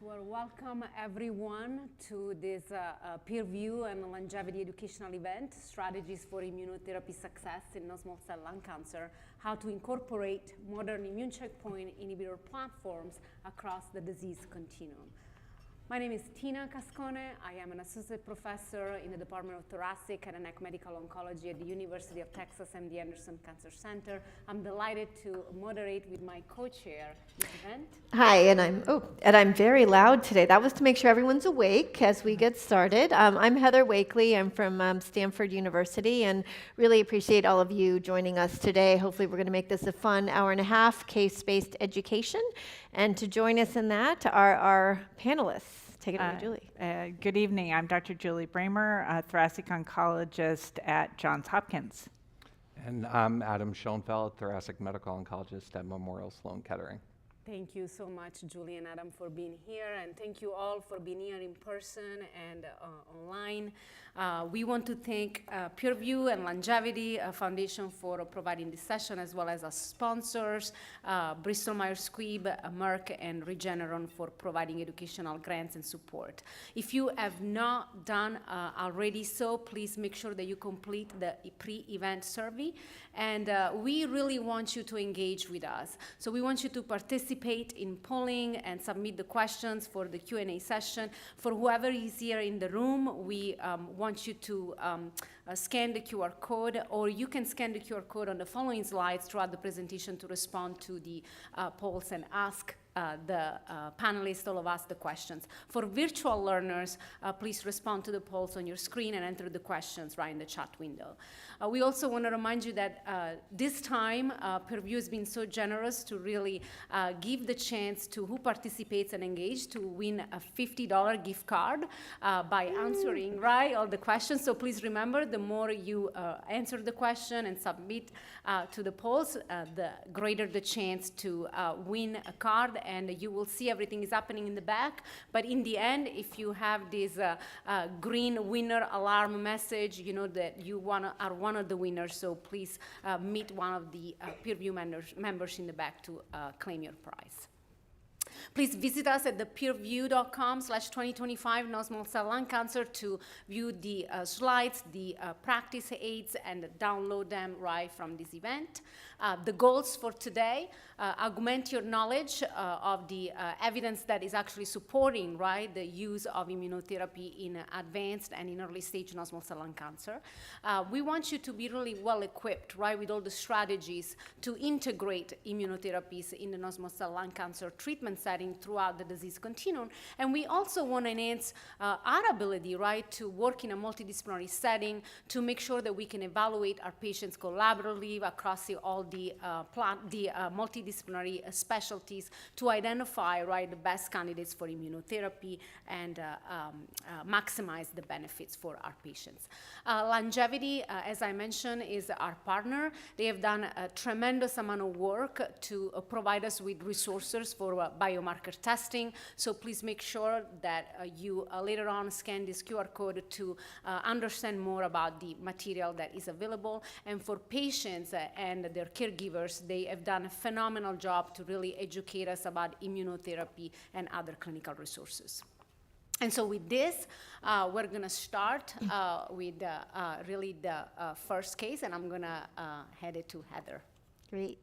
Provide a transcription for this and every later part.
Well, welcome everyone to this peer review and longevity educational event, Strategies for Immunotherapy Success in Non-Small Cell Lung Cancer, how to incorporate modern immune checkpoint inhibitor platforms across the disease continuum. My name is Tina Cascone. I am an associate professor in the Department of Thoracic and Neck Medical Oncology at the University of Texas MD Anderson Cancer Center. I'm delighted to moderate with my co-chair this event. Hi, and I'm very loud today. That was to make sure everyone's awake as we get started. I'm Heather Wakely. I'm from Stanford University, and really appreciate all of you joining us today. Hopefully we're going to make this a fun hour and a half, case-based education. And to join us in that are our panelists. Take it away, Julie. Good evening. I'm Dr. Julie Bramer, a thoracic oncologist at Johns Hopkins. And I'm Adam Schoenfeld, thoracic medical oncologist at Memorial Sloan Kettering. Thank you so much, Julie and Adam, for being here, and thank you all for being here in person and online. We want to thank PureView and Longevity Foundation for providing this session, as well as our sponsors, Bristol Myers Squibb, Merck, and Regeneron for providing educational grants and support. If you have not done already so, please make sure that you complete the pre-event survey. And we really want you to engage with us. So we want you to participate in polling and submit the questions for the Q&A session. For whoever is here in the room, we want you to scan the QR code, or you can scan the QR code on the following slides throughout the presentation to respond to the polls and ask the panelists, all of us, the questions. For virtual learners, please respond to the polls on your screen and enter the questions right in the chat window. We also want to remind you that this time, PureView has been so generous to really give the chance to who participates and engages to win a $50 gift card by answering all the questions. So please remember, the more you answer the question and submit to the polls, the greater the chance to win a card. And you will see everything is happening in the back. But in the end, if you have this green winner alarm message, you know that you are one of the winners. So please meet one of the PureView members in the back to claim your prize. Please visit us at thepeerview.com/2025 non-small cell lung cancer to view the slides, the practice aids, and download them right from this event. The goals for today: augment your knowledge of the evidence that is actually supporting the use of immunotherapy in advanced and in early stage non-small cell lung cancer. We want you to be really well equipped with all the strategies to integrate immunotherapies in the non-small cell lung cancer treatment setting throughout the disease continuum. And we also want to enhance our ability to work in a multidisciplinary setting to make sure that we can evaluate our patients collaboratively across all the multidisciplinary specialties to identify the best candidates for immunotherapy and maximize the benefits for our patients. Longevity, as I mentioned, is our partner. They have done a tremendous amount of work to provide us with resources for biomarker testing. So please make sure that you later on scan this QR code to understand more about the material that is available. And for patients and their caregivers, they have done a phenomenal job to really educate us about immunotherapy and other clinical resources. And so with this, we're going to start with really the first case, and I'm going to hand it to Heather. Great.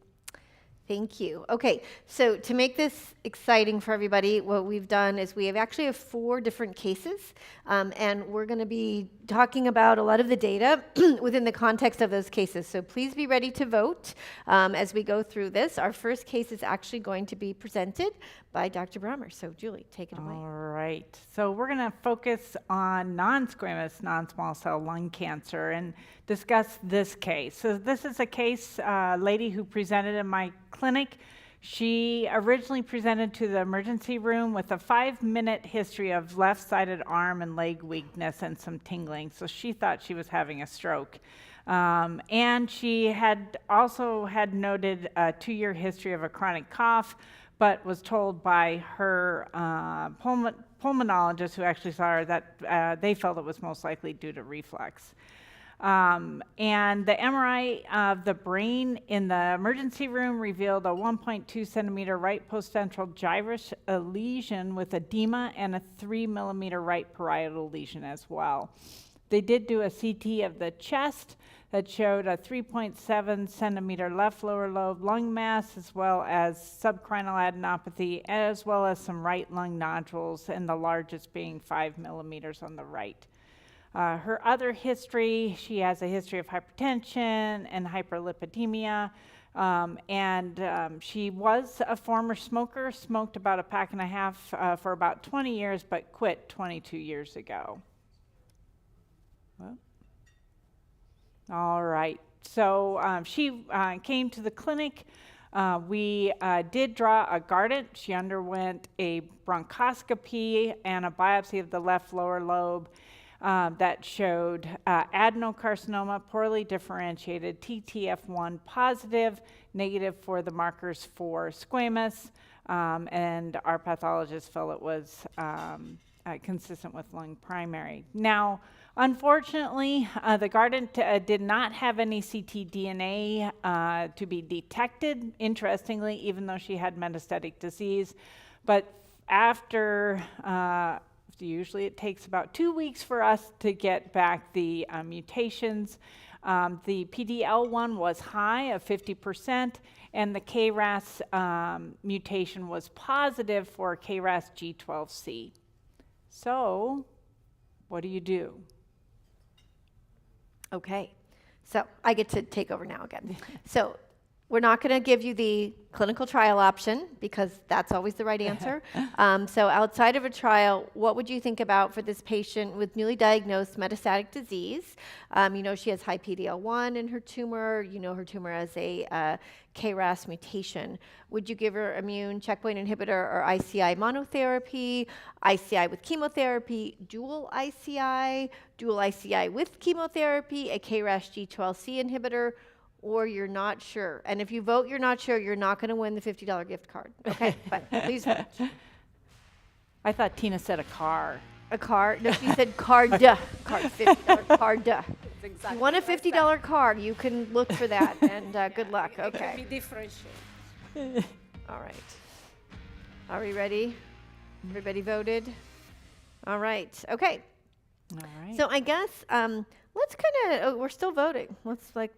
Thank you. Okay, so to make this exciting for everybody, what we've done is we actually have 4 different cases, and we're going to be talking about a lot of the data within the context of those cases. So please be ready to vote as we go through this. Our first case is actually going to be presented by Dr. Bramer. So Julie, take it away. All right. So we're going to focus on non-squamous non-small cell lung cancer and discuss this case. So this is a case, lady who presented in my clinic. She originally presented to the emergency room with a 5-minute history of left-sided arm and leg weakness and some tingling. So she thought she was having a stroke. And she had also noted a 2-year history of a chronic cough, but was told by her pulmonologist who actually saw her that they felt it was most likely due to reflux. And the MRI of the brain in the emergency room revealed a 1.2 centimeter right postcentral gyrus lesion with edema and a 3 millimeter right parietal lesion as well. They did do a CT of the chest that showed a 3.7 centimeter left lower lobe lung mass, as well as subcarinal adenopathy, as well as some right lung nodules, and the largest being 5 millimeters on the right. Her other history, she has a history of hypertension and hyperlipidemia, and she was a former smoker, smoked about a pack and a half for about 20 years, but quit 22 years ago. Well, all right, so she came to the clinic. We did draw a Gardent. She underwent a bronchoscopy and a biopsy of the left lower lobe that showed adenocarcinoma, poorly differentiated, TTF1 positive, negative for the markers for squamous, and our pathologist felt it was consistent with lung primary. Now, unfortunately, the Gardent did not have any ctDNA to be detected, interestingly, even though she had metastatic disease. But after, usually it takes about 2 weeks for us to get back the mutations. The PD-L1 was high of 50%, and the KRAS mutation was positive for KRAS G12C. So, what do you do? Okay, so I get to take over now again. So we're not going to give you the clinical trial option because that's always the right answer. So outside of a trial, what would you think about for this patient with newly diagnosed metastatic disease? You know she has high PD-L1 in her tumor. You know her tumor has a KRAS mutation. Would you give her immune checkpoint inhibitor or ICI monotherapy, ICI with chemotherapy, dual ICI with chemotherapy, a KRAS G12C inhibitor, or you're not sure? And if you vote you're not sure, you're not going to win the $50 gift card. Okay, but please vote. I thought Tina said a car. A card? No, she said card. Card, $50 card. If you want a $50 card, you can look for that, and good luck. Okay. It could be differentiated. All right. Are we ready? Everybody voted? All right. Okay. All right. So I guess let's kind of, we're still voting.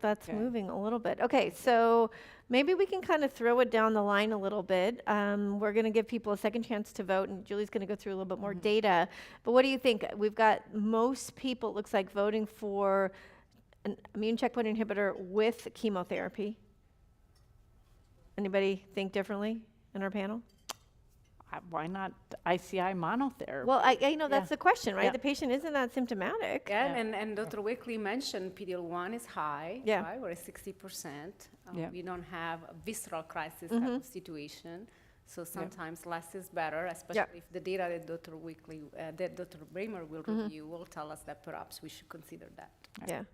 That's Okay. moving a little bit. Okay, so maybe we can kind of throw it down the line a little bit. We're going to give people a second chance to vote, and Julie's going to go through a little bit more data. But what do you think? We've got most people, it looks like, voting for an immune checkpoint inhibitor with chemotherapy. Anybody think differently in our panel? Why not ICI monotherapy? Well, I know that's Yeah. the question, right? Yeah. The patient isn't that symptomatic. Yeah, and Dr. Wakely mentioned PD-L1 is high, Yeah. right? We're at 60%. Yeah. We don't have a visceral crisis type of situation. So sometimes less is better, especially if the data that Dr. Wakely, that Dr. Bramer will review will tell us that perhaps we should consider that. Yeah.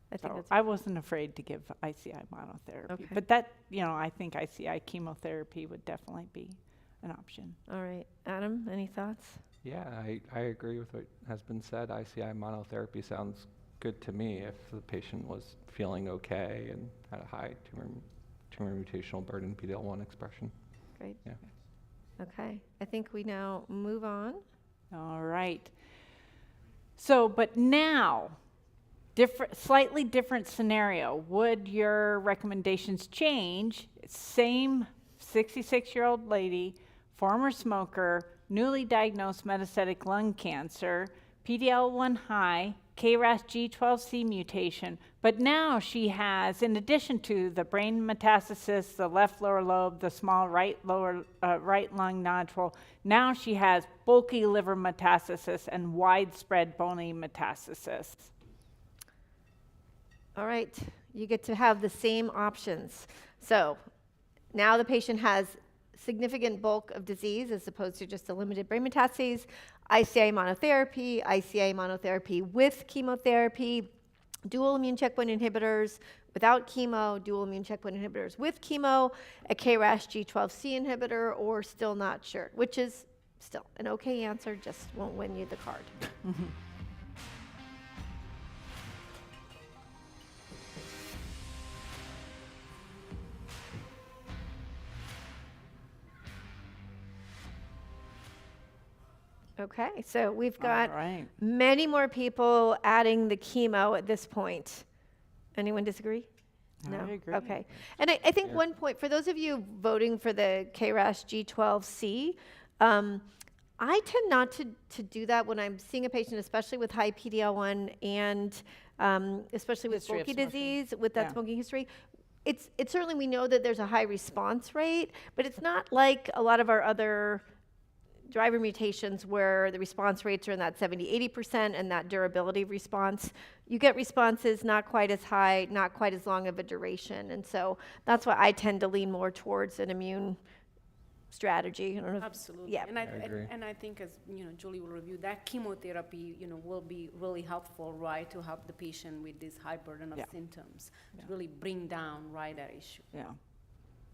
I think So that's I wasn't afraid to give ICI monotherapy. Okay. But that, I think ICI chemotherapy would definitely be an option. all right. Adam, any thoughts? Yeah, I agree with what has been said. ICI monotherapy sounds good to me if the patient was feeling okay and had a high tumor mutational burden PD-L1 expression. Great. Yeah. Okay. I think we now move on. All right. So, but now, slightly different scenario. Would your recommendations change? Same 66-year-old lady, former smoker, newly diagnosed metastatic lung cancer, PD-L1 high, KRAS G12C mutation, but now she has, in addition to the brain metastasis, the left lower lobe, the small right lung nodule, now she has bulky liver metastasis and widespread bony metastasis. All right. You get to have the same options. So now the patient has significant bulk of disease as opposed to just a limited brain metastases, ICI monotherapy with chemotherapy, dual immune checkpoint inhibitors without chemo, dual immune checkpoint inhibitors with chemo, a KRAS G12C inhibitor, or still not sure, which is still an okay answer, just won't win you the card. Okay, so we've got All right. many more people adding the chemo at this point. Anyone disagree? No? I agree. Okay. And I think Yeah. one point, for those of you voting for the KRAS G12C, I tend not to do that when I'm seeing a patient, especially with high PD-L1 and especially with History of bulky smoking. disease, with that Yeah. smoking history. It's certainly, we know that there's a high response rate, but it's not like a lot of our other driver mutations where the response rates are in that 70-80% and that durability of response. You get responses not quite as high, not quite as long of a duration. And so that's why I tend to lean more towards an immune strategy. I don't know if- Absolutely. Yeah. And I, I agree. and I think, as you know, Julie will review, that chemotherapy, will be really helpful, right, to help the patient with this high burden of Yeah. symptoms, Yeah. to really bring down, right, that issue. Yeah.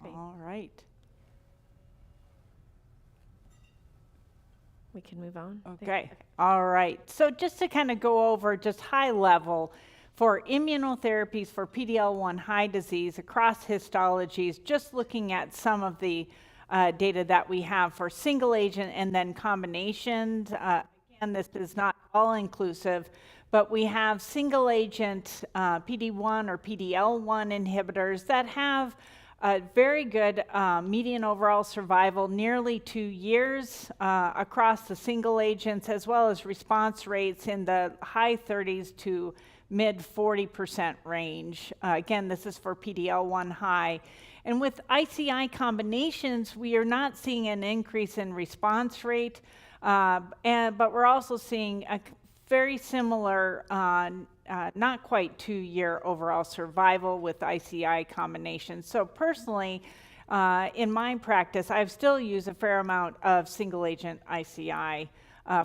Great. All right. We can move on. Okay. All right. So just to kind of go over just high level for immunotherapies for PD-L1 high disease across histologies, just looking at some of the data that we have for single agent and then combinations. Again, this is not all inclusive, but we have single agent PD-1 or PD-L1 inhibitors that have very good median overall survival, nearly 2 years across the single agents, as well as response rates in the high 30s to mid 40% range. Again, this is for PD-L1 high. And with ICI combinations, we are not seeing an increase in response rate, but we're also seeing a very similar, not quite 2-year overall survival with ICI combinations. So personally, in my practice, I've still used a fair amount of single agent ICI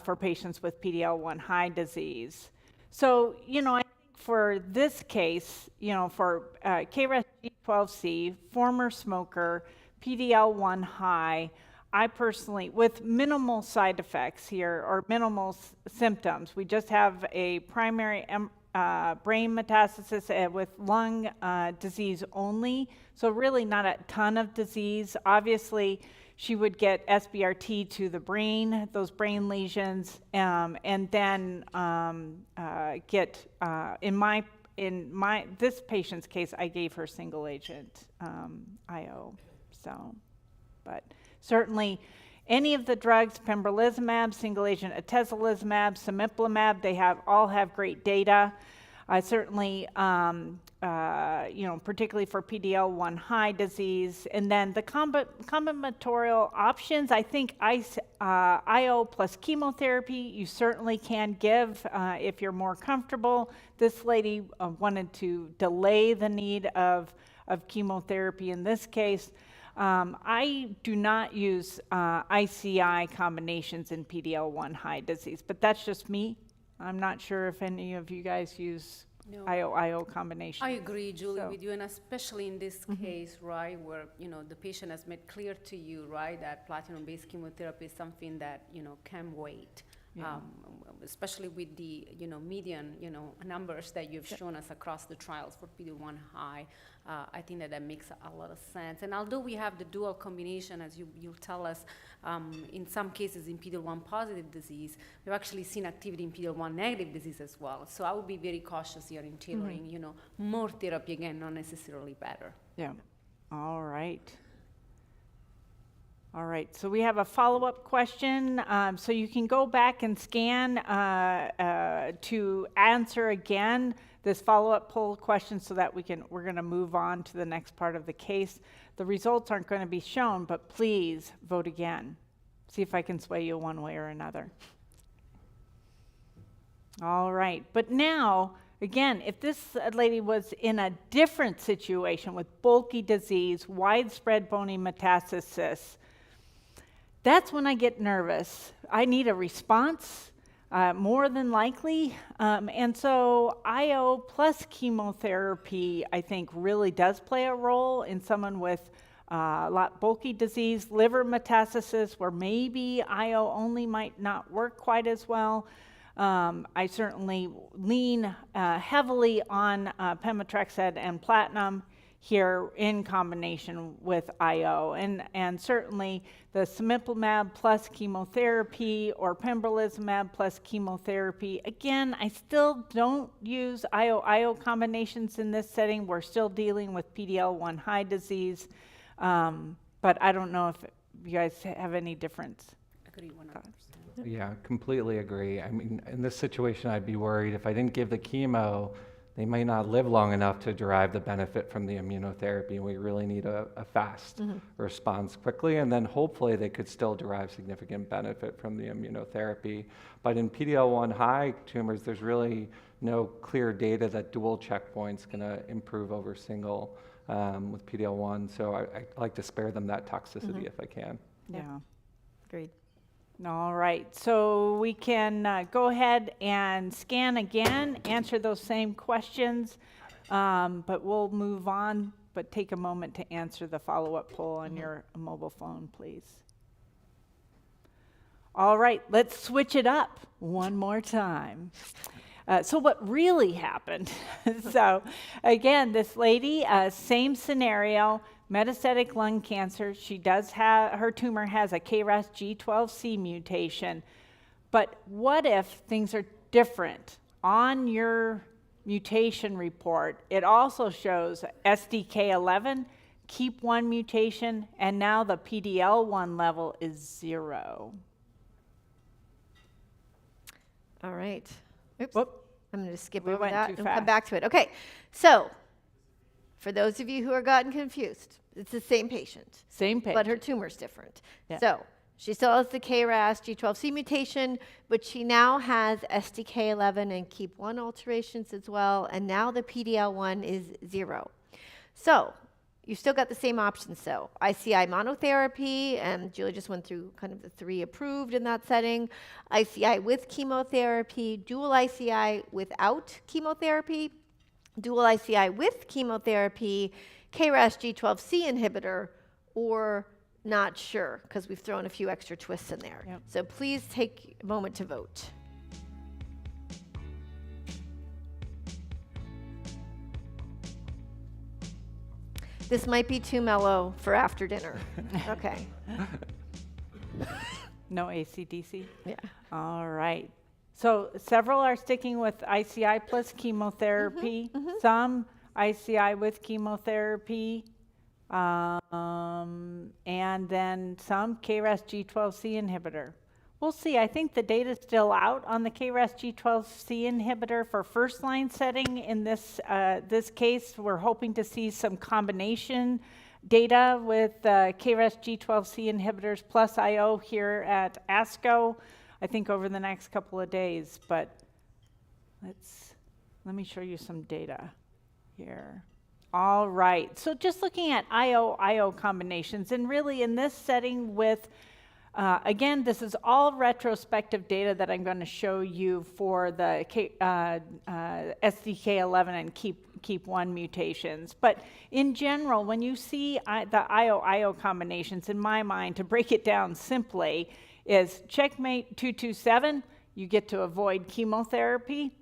for patients with PD-L1 high disease. So, I think for this case, for KRAS G12C, former smoker, PD-L1 high, I personally, with minimal side effects here or minimal symptoms, we just have a primary brain metastasis with lung disease only, so really not a ton of disease. Obviously, she would get SBRT to the brain, those brain lesions, and then get in this patient's case, I gave her single agent IO. So, but certainly, any of the drugs, pembrolizumab, single agent atezolizumab, cemiplimab, they all have great data. Certainly, particularly for PD-L1 high disease. And then the combinatorial options, I think IO plus chemotherapy, you certainly can give if you're more comfortable. This lady wanted to delay the need of chemotherapy in this case. I do not use ICI combinations in PD-L1 high disease, but that's just me. I'm not sure if any of you guys use No. IO combinations. I agree, Julie, So- with you, and especially in this case, right, where, the patient has made clear to you, right, that platinum-based chemotherapy is something that, can wait. Yeah. Especially with the, median, numbers that you've shown us across the trials for PD-1 high. I think that makes a lot of sense. And although we have the dual combination, as you'll tell us, in some cases in PD-L1 positive disease, we've actually seen activity in PD-L1 negative disease as well. So I would be very cautious here in tailoring, more therapy, again, not necessarily better. Yeah. All right. All right, so we have a follow-up question. So you can go back and scan to answer again this follow-up poll question so that we're gonna move on to the next part of the case. The results aren't gonna be shown, but please vote again. See if I can sway you one way or another. All right, but now, again, if this lady was in a different situation with bulky disease, widespread bony metastasis, that's when I get nervous. I need a response, more than likely. And so IO plus chemotherapy, I think, really does play a role in someone with bulky disease, liver metastasis, where maybe IO only might not work quite as well. I certainly lean heavily on pemetrexed and platinum. here in combination with IO. And certainly the cemiplimab plus chemotherapy or pembrolizumab plus chemotherapy. Again, I still don't use IO combinations in this setting. We're still dealing with PD-L1 high disease, but I don't know if you guys have any difference. Agree 100%. Yeah, completely agree. I mean, in this situation, I'd be worried if I didn't give the chemo, they might not live long enough to derive the benefit from the immunotherapy, and we really need a fast response quickly, and then hopefully they could still derive significant benefit from the immunotherapy. But in PD-L1 high tumors, there's really no clear data that dual checkpoint's going to improve over single with PD-L1, so I like to spare them that toxicity if I can. Yeah. Agreed. All right, so we can go ahead and scan again, answer those same questions, but we'll move on, but take a moment to answer the follow-up poll on your mobile phone, please. All right, let's switch it up one more time. So what really happened? So again, this lady, same scenario, metastatic lung cancer. She does have, her tumor has a KRAS G12C mutation. But what if things are different? On your mutation report, it also shows SDK11, KEAP1 mutation, and now the PD-L1 level is 0. All right. Oops. Whoop. I'm going to skip We over went that too and fast. come back to it. Okay. So, for those of you who are gotten confused, it's the same patient, Same page. but her tumor's different. Yeah. So, she still has the KRAS G12C mutation, but she now has SDK11 and KEAP1 alterations as well, and now the PD-L1 is 0. So, you still got the same options, so ICI monotherapy, and Julie just went through kind of the 3 approved in that setting, ICI with chemotherapy, dual ICI without chemotherapy, dual ICI with chemotherapy, KRAS G12C inhibitor, or not sure, because we've thrown a few extra twists in there. Yep. So please take a moment to vote. This might be too mellow for after dinner. Okay. No ACDC? Yeah. All right. So several are sticking with ICI plus chemotherapy, some ICI with chemotherapy, and then some KRAS G12C inhibitor. We'll see. I think the data's still out on the KRAS G12C inhibitor for first-line setting. In this case, we're hoping to see some combination data with KRAS G12C inhibitors plus IO here at ASCO, I think over the next couple of days. But let me show you some data here. All right. So just looking at IO combinations, and really in this setting with again, this is all retrospective data that I'm going to show you for the SDK11 and KEAP1 mutations. But in general, when you see the IO combinations, in my mind, to break it down simply, is checkmate 227, you get to avoid chemotherapy.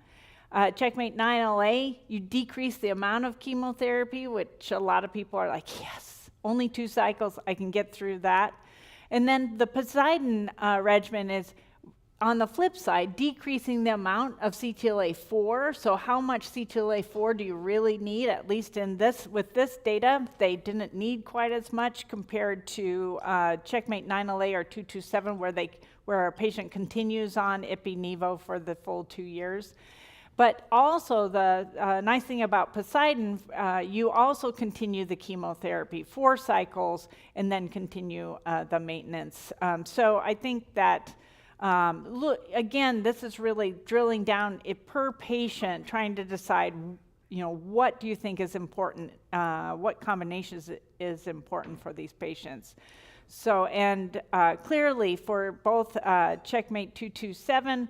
Checkmate 9LA, you decrease the amount of chemotherapy, which a lot of people are like, yes, only 2 cycles, I can get through that. And then the Poseidon regimen is, on the flip side, decreasing the amount of CTLA-4. So how much CTLA-4 do you really need? At least in this, with this data, they didn't need quite as much compared to checkmate 9LA or 227, where a patient continues on Ipi/Nivo for the full 2 years. But also the nice thing about Poseidon, you also continue the chemotherapy 4 cycles and then continue the maintenance. So I think that, look, again, this is really drilling down per patient, trying to decide, what do you think is important, what combinations is important for these patients. So, and clearly for both checkmate 227,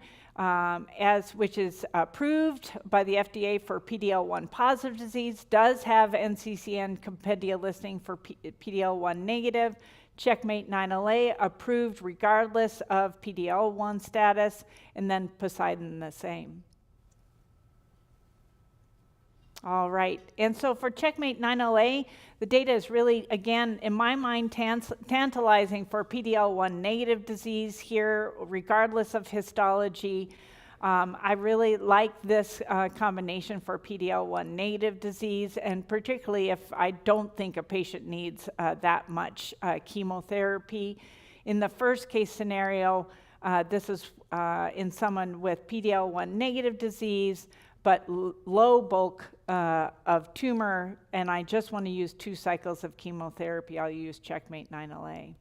which is approved by the FDA for PD-L1 positive disease, does have NCCN compendia listing for PD-L1 negative. Checkmate 9LA approved regardless of PD-L1 status, and then Poseidon the same. All right, and so for Checkmate 9LA, the data is really, again, in my mind, tantalizing for PD-L1 negative disease here, regardless of histology. I really like this combination for PD-L1 negative disease, and particularly if I don't think a patient needs that much chemotherapy. In the first case scenario, this is in someone with PD-L1 negative disease, but low bulk of tumor, and I just want to use 2 cycles of chemotherapy. I'll use Checkmate 9LA.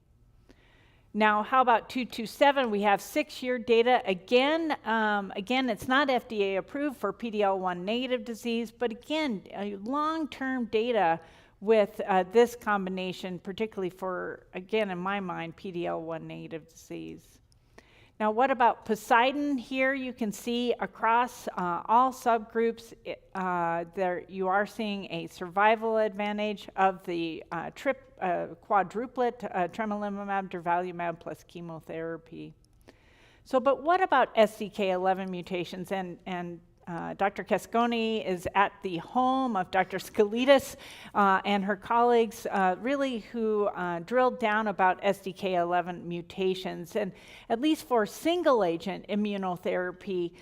Now, how about 227? We have 6-year data. Again, it's not FDA approved for PD-L1 negative disease, but again, long-term data with this combination, particularly for, again, in my mind, PD-L1 negative disease. Now, what about Poseidon? Here you can see across all subgroups, there you are seeing a survival advantage of the quadruplet tremelimumab, durvalumab plus chemotherapy. So, but what about STK11 mutations? And Dr. Cascone is at the home of Dr. Skelitis and her colleagues, really who drilled down about STK11 mutations. And at least for single-agent immunotherapy,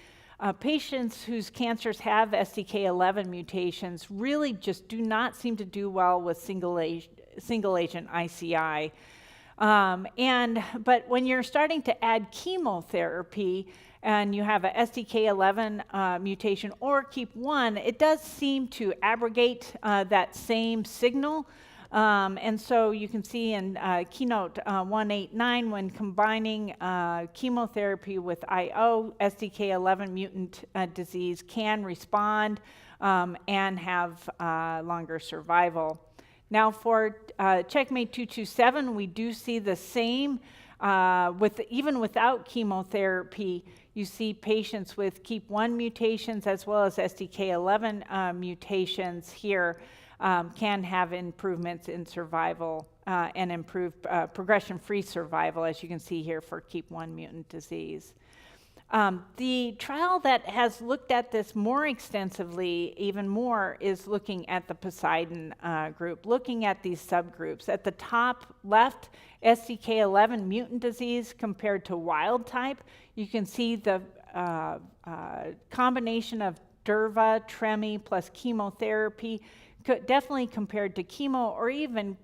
patients whose cancers have STK11 mutations really just do not seem to do well with single-agent ICI. But when you're starting to add chemotherapy, and you have a STK11 mutation or KEAP1, it does seem to abrogate that same signal. And so you can see in Keynote 189, when combining chemotherapy with IO, STK11 mutant disease can respond and have longer survival. Now for Checkmate 227, we do see the same, even without chemotherapy. You see patients with KEAP1 mutations as well as STK11 mutations here can have improvements in survival and improved progression-free survival, as you can see here for KEAP1 mutant disease. The trial that has looked at this more extensively, even more, is looking at the Poseidon group, looking at these subgroups. At the top left, STK11 mutant disease compared to wild type. You can see the combination of durva, tremi, plus chemotherapy, definitely compared to chemo, or even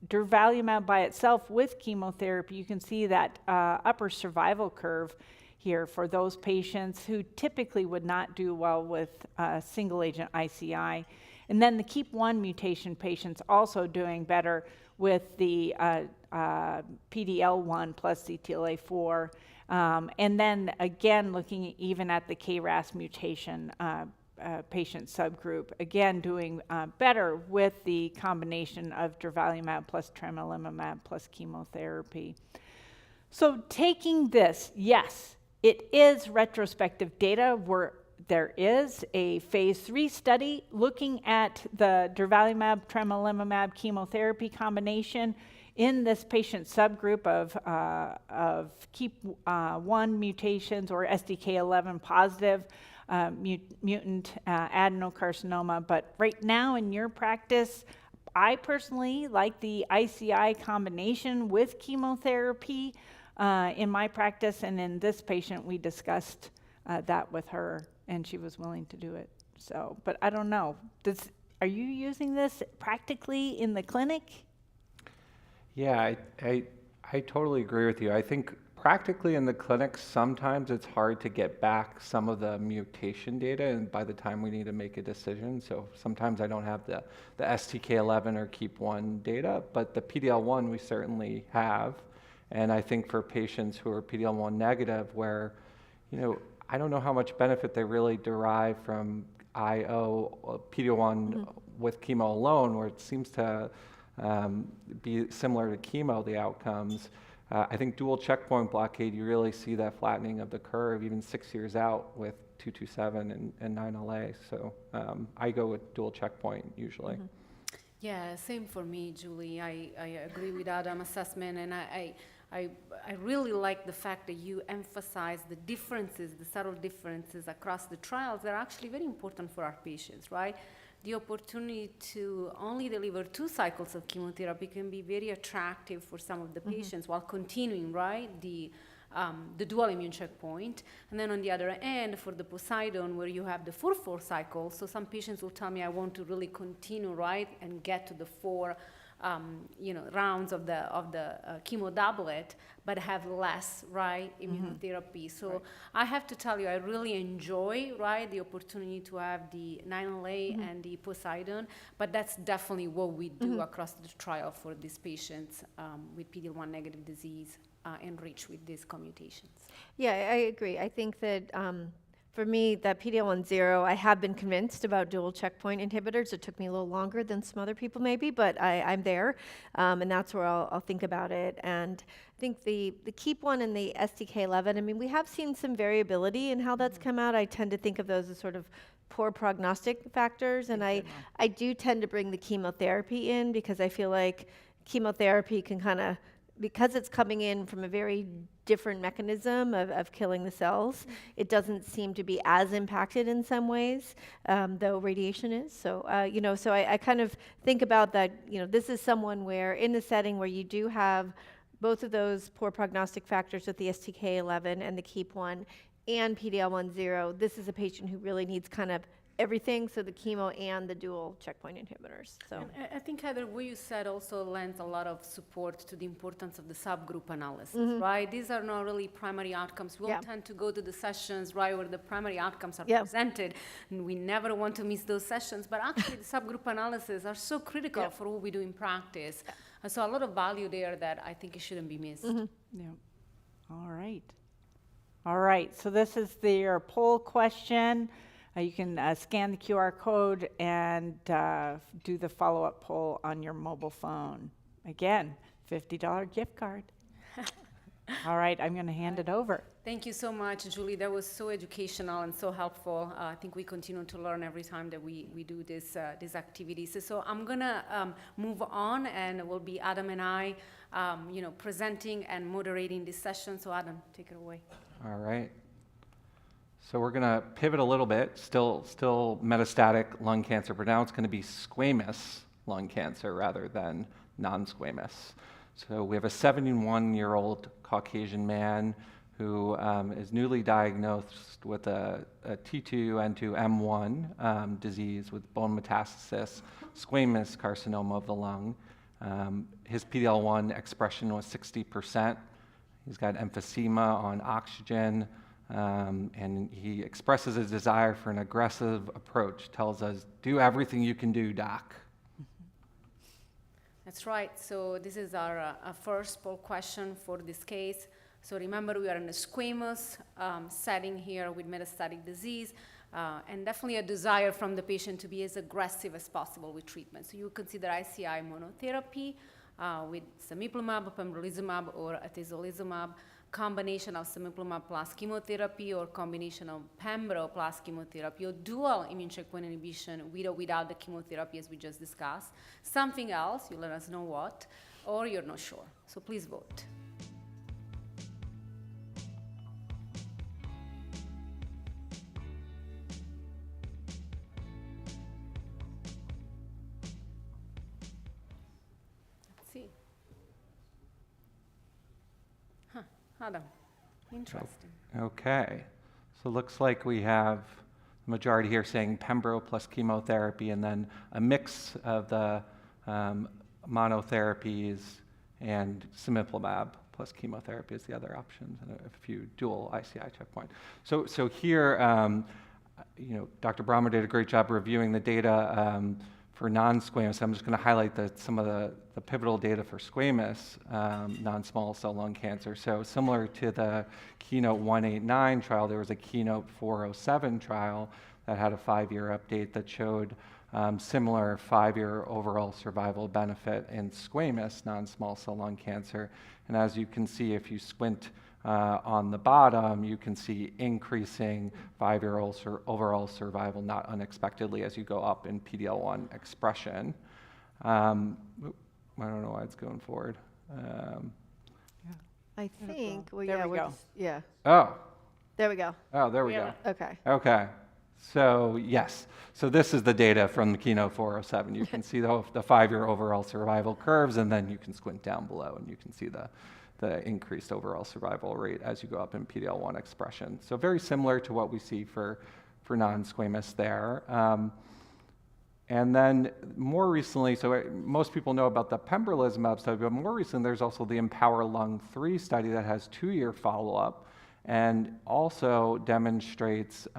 durvalumab by itself with chemotherapy. You can see that upper survival curve here for those patients who typically would not do well with single-agent ICI. And then the KEAP1 mutation patients also doing better with the PD-L1 plus CTLA-4. And then again, looking even at the KRAS mutation patient subgroup, again doing better with the combination of durvalumab plus tremelimumab plus chemotherapy. So taking this, yes, it is retrospective data where there is a phase 3 study looking at the durvalumab tremelimumab chemotherapy combination in this patient subgroup of KEAP1 mutations or STK11 positive mutant adenocarcinoma. But right now in your practice, I personally like the ICI combination with chemotherapy in my practice, and in this patient we discussed that with her and she was willing to do it. So, but I don't know, are you using this practically in the clinic? Yeah, I totally agree with you. I think practically in the clinic, sometimes it's hard to get back some of the mutation data, and by the time we need to make a decision. So sometimes I don't have the STK11 or KEAP1 data, but the PD-L1 we certainly have. And I think for patients who are PD-L1 negative, where, I don't know how much benefit they really derive from IO, PD-L1 with chemo alone, where it seems to be similar to chemo, the outcomes. I think dual checkpoint blockade, you really see that flattening of the curve even 6 years out with 227 and 9LA. So I go with dual checkpoint usually. Yeah, same for me, Julie. I agree with Adam's assessment, and I really like the fact that you emphasize the differences, the subtle differences across the trials that are actually very important for our patients, right? The opportunity to only deliver 2 cycles of chemotherapy can be very attractive for some of the patients while continuing, right, the dual immune checkpoint. And then on the other end, for the Poseidon, where you have the 4 cycles, so some patients will tell me, I want to really continue, right, and get to the 4 rounds of the chemo doublet, but have less, right, immunotherapy. So I have to tell you, I really enjoy, right, the opportunity to have the 9LA and the Poseidon, but that's definitely what we do across the trial for these patients with PD-L1 negative disease enriched with these commutations. Yeah, I agree. I think that for me, that PD-L1 0, I have been convinced about dual checkpoint inhibitors. It took me a little longer than some other people maybe, but I'm there, and that's where I'll think about it. And I think the KEEP one and the STK11, I mean, we have seen some variability in how that's come out. I tend to think of those as sort of poor prognostic factors, and I do tend to bring the chemotherapy in because I feel like chemotherapy can kind of, because it's coming in from a very different mechanism of killing the cells, it doesn't seem to be as impacted in some ways, though radiation is. So, so I kind of think about that, this is someone where in the setting where you do have both of those poor prognostic factors with the STK11 and the KEEP one and PD-L1 0, this is a patient who really needs kind of everything, so the chemo and the dual checkpoint inhibitors. So And I think, Heather, what you said also lends a lot of support to the importance of the subgroup analysis, right? These are not really primary outcomes. We'll tend to go to the sessions, right, where the primary outcomes are presented, and we never want to miss those sessions, but actually the subgroup analyses are so critical for what we do in practice. And so a lot of value there that I think it shouldn't be missed. Yeah. All right. All right. So this is your poll question. You can scan the QR code and do the follow-up poll on your mobile phone. Again, $50 gift card. All right, I'm going to hand it over. Thank you so much, Julie. That was so educational and so helpful. I think we continue to learn every time that we do these activities. So I'm going to move on, and it will be Adam and I presenting and moderating this session. So Adam, take it away. All right. So we're going to pivot a little bit, still metastatic lung cancer, but now it's going to be squamous lung cancer rather than non-squamous. So we have a 71-year-old Caucasian man who is newly diagnosed with a T2N2M1 disease with bone metastasis, squamous carcinoma of the lung. His PD-L1 expression was 60%. He's got emphysema on oxygen. And he expresses a desire for an aggressive approach, tells us, do everything you can do, doc. That's right. So this is our first poll question for this case. So remember, we are in a squamous setting here with metastatic disease, and definitely a desire from the patient to be as aggressive as possible with treatment. So you consider ICI monotherapy with cemiplimab, pembrolizumab, or atezolizumab, combination of cemiplimab plus chemotherapy, or combination of pembro plus chemotherapy, or dual immune checkpoint inhibition with or without the chemotherapy, as we just discussed. Something else, you let us know what, or you're not sure. So please vote. Let's see. Adam, interesting. Okay, so it looks like we have the majority here saying pembro plus chemotherapy, and then a mix of the monotherapies and cemiplimab plus chemotherapy is the other options, and a few dual ICI checkpoint. So here, Dr. Brahmer did a great job reviewing the data for non-squamous. I'm just going to highlight some of the pivotal data for squamous non-small cell lung cancer. So similar to the Keynote 189 trial, there was a Keynote 407 trial that had a 5-year update that showed similar 5-year overall survival benefit in squamous non-small cell lung cancer. And as you can see, if you squint on the bottom, you can see increasing 5-year overall survival, not unexpectedly, as you go up in PD-L1 expression. I don't know why it's going forward. I think, well, There yeah, we we're go. just, yeah, Oh, there we go. there we We go. have Okay. Okay. So yes, so this is the data from the Keynote 407. You can see the 5-year overall survival curves, and then you can squint down below, and you can see the increased overall survival rate as you go up in PD-L1 expression. So very similar to what we see for non-squamous there. And then more recently, so most people know about the pembrolizumab study, but more recently there's also the Empower Lung 3 study that has 2-year follow-up and also demonstrates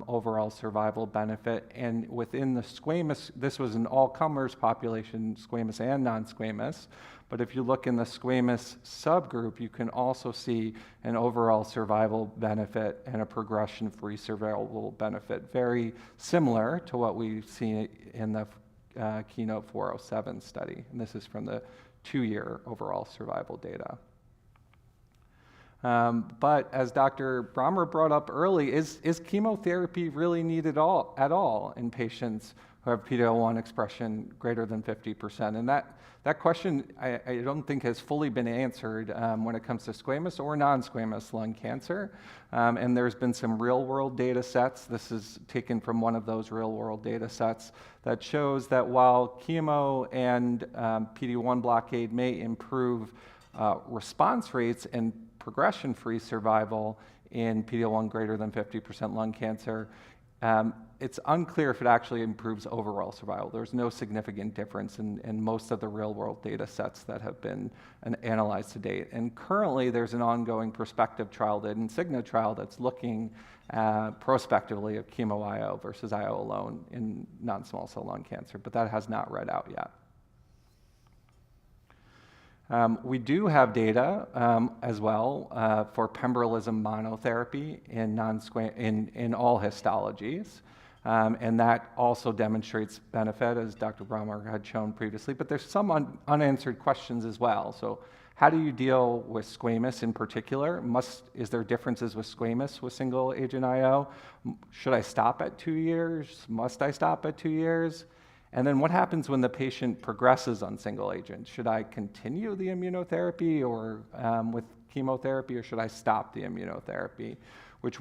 overall survival benefit. And within the squamous, this was an all-comers population, squamous and non-squamous. But if you look in the squamous subgroup, you can also see an overall survival benefit and a progression-free survival benefit, very similar to what we've seen in the Keynote 407 study. And this is from the 2-year overall survival data. But as Dr. Brahmer brought up early, is chemotherapy really needed at all in patients who have PD-L1 expression greater than 50%? And that question I don't think has fully been answered when it comes to squamous or non-squamous lung cancer. And there's been some real-world data sets. This is taken from one of those real-world data sets that shows that while chemo and PD-1 blockade may improve response rates and progression-free survival in PD-L1 greater than 50% lung cancer, it's unclear if it actually improves overall survival. There's no significant difference in most of the real-world data sets that have been analyzed to date. And currently, there's an ongoing prospective trial, the Insignia trial, that's looking prospectively at chemo-IO versus IO alone in non-small cell lung cancer, but that has not read out yet. We do have data as well for pembrolizumab monotherapy in all histologies, and that also demonstrates benefit, as Dr. Brahmer had shown previously. But there's some unanswered questions as well. So, how do you deal with squamous in particular? Is there differences with squamous with single agent IO? Should I stop at 2 years? Must I stop at 2 years? And then what happens when the patient progresses on single agent? Should I continue the immunotherapy or with chemotherapy, or should I stop the immunotherapy, which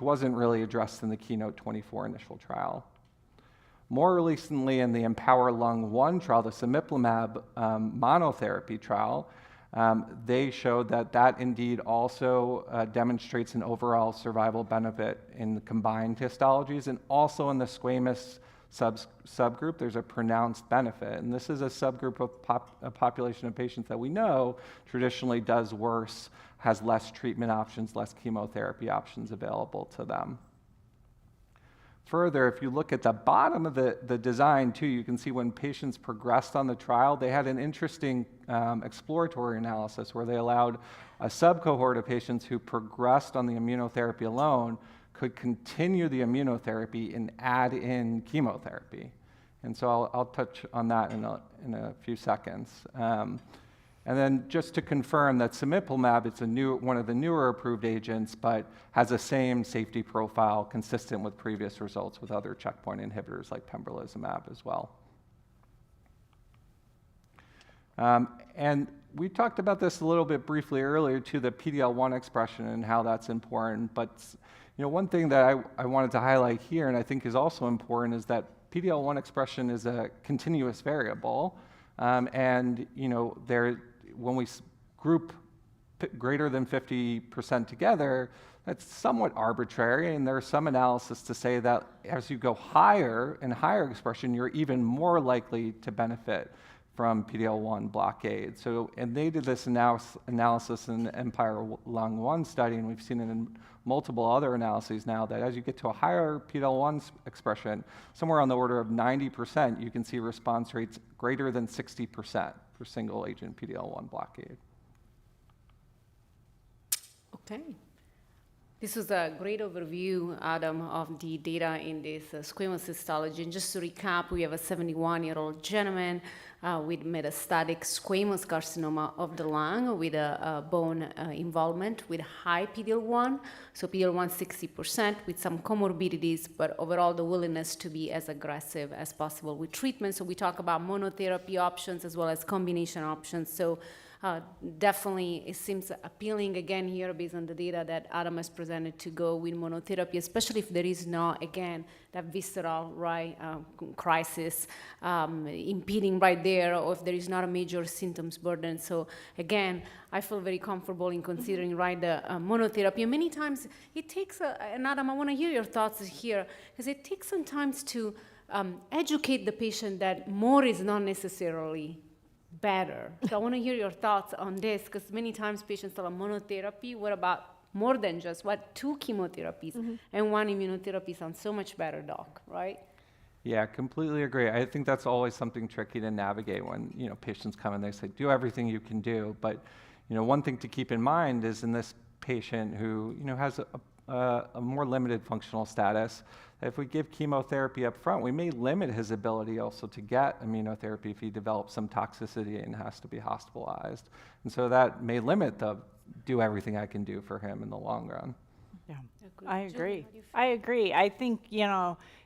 wasn't really addressed in the Keynote 24 initial trial? More recently, in the Empower Lung 1 trial, the cemiplimab monotherapy trial, they showed that indeed also demonstrates an overall survival benefit in the combined histologies, and also in the squamous subgroup, there's a pronounced benefit. And this is a subgroup of a population of patients that we know traditionally does worse, has less treatment options, less chemotherapy options available to them. Further, if you look at the bottom of the design too, you can see when patients progressed on the trial, they had an interesting exploratory analysis where they allowed a subcohort of patients who progressed on the immunotherapy alone could continue the immunotherapy and add in chemotherapy. And so I'll touch on that in a few seconds. And then just to confirm that cemiplimab, it's one of the newer approved agents, but has the same safety profile consistent with previous results with other checkpoint inhibitors like pembrolizumab as well. And we talked about this a little bit briefly earlier too, the PD-L1 expression and how that's important. But one thing that I wanted to highlight here, and I think is also important, is that PD-L1 expression is a continuous variable. And when we group greater than 50% together, that's somewhat arbitrary. And there's some analysis to say that as you go higher and higher expression, you're even more likely to benefit from PD-L1 blockade. So, and they did this analysis in the Empower Lung 1 study, and we've seen it in multiple other analyses now, that as you get to a higher PD-L1 expression, somewhere on the order of 90%, you can see response rates greater than 60% for single agent PD-L1 blockade. Okay. This was a great overview, Adam, of the data in this squamous histology. And just to recap, we have a 71-year-old gentleman with metastatic squamous carcinoma of the lung with a bone involvement with high PD-L1, so PD-L1 60% with some comorbidities, but overall the willingness to be as aggressive as possible with treatment. So we talk about monotherapy options as well as combination options. So definitely it seems appealing again here based on the data that Adam has presented to go with monotherapy, especially if there is not, again, that visceral, right, crisis impeding right there, or if there is not a major symptoms burden. So again, I feel very comfortable in considering, right, the monotherapy. And many times it takes, and Adam, I want to hear your thoughts here, because it takes sometimes to educate the patient that more is not necessarily better. So I want to hear your thoughts on this, because many times patients tell monotherapy, what about more than just, what, 2 chemotherapies and 1 immunotherapy sounds so much better, doc, right? Yeah, completely agree. I think that's always something tricky to navigate when, patients come and they say, do everything you can do. But, one thing to keep in mind is in this patient who, has a more limited functional status, if we give chemotherapy up front, we may limit his ability also to get immunotherapy if he develops some toxicity and has to be hospitalized. And so that may limit the do everything I can do for him in the long run. Yeah, Agreed. I Julie, agree. how do you feel? I agree. I think,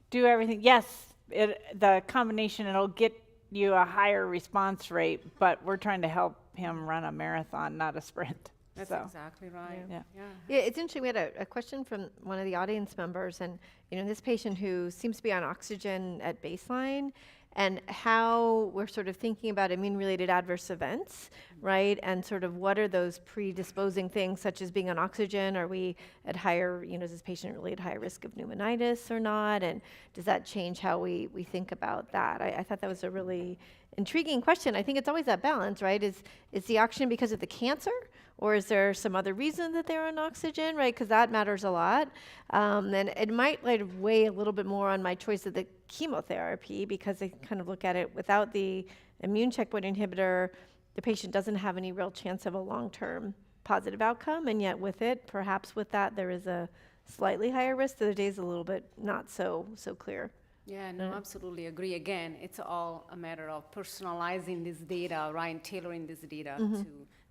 do everything. Yes, the combination, it'll get you a higher response rate, but we're trying to help him run a marathon, not a sprint. That's So, exactly right. Yeah. Yeah, it's interesting. We had a question from one of the audience members, and this patient who seems to be on oxygen at baseline, and how we're sort of thinking about immune-related adverse events, right? And sort of what are those predisposing things, such as being on oxygen? Are we at higher, is this patient really at higher risk of pneumonitis or not? And does that change how we think about that? I thought that was a really intriguing question. I think it's always that balance, right? Is the oxygen because of the cancer? Or is there some other reason that they're on oxygen, right? Because that matters a lot. And it might weigh a little bit more on my choice of the chemotherapy, because I kind of look at it without the immune checkpoint inhibitor, the patient doesn't have any real chance of a long-term positive outcome. And yet with it, perhaps with that, there is a slightly higher risk. The other day is a little bit not so clear. Yeah, no, absolutely agree. Again, it's all a matter of personalizing this data, right, and tailoring this data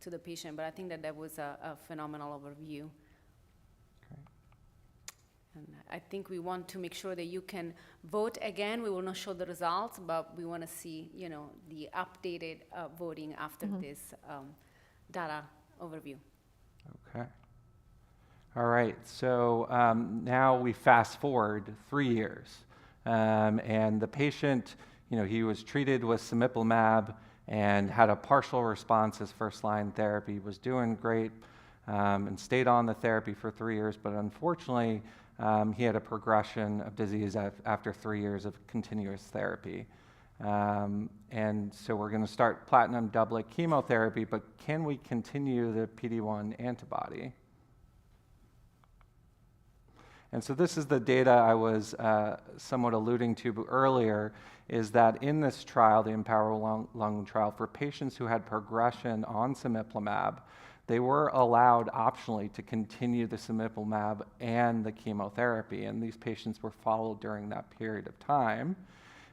to the patient. But I think that was a phenomenal overview. Great. And I think we want to make sure that you can vote again. We will not show the results, but we want to see, the updated voting after this data overview. Okay. All right. So now we fast forward 3 years. And the patient, he was treated with cemiplimab and had a partial response as first-line therapy, was doing great, and stayed on the therapy for 3 years. But unfortunately, he had a progression of disease after 3 years of continuous therapy. And so we're going to start platinum doublet chemotherapy, but can we continue the PD-1 antibody? And so this is the data I was somewhat alluding to earlier, is that in this trial, the Empower Lung trial, for patients who had progression on cemiplimab, they were allowed optionally to continue the cemiplimab and the chemotherapy, and these patients were followed during that period of time.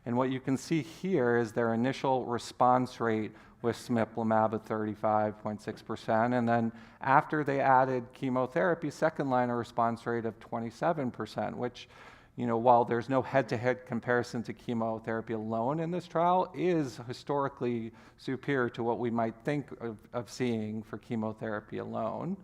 And what you can see here is their initial response rate with cemiplimab at 35.6%, and then after they added chemotherapy, second line, a response rate of 27%, which, while there's no head-to-head comparison to chemotherapy alone in this trial, is historically superior to what we might think of seeing for chemotherapy alone.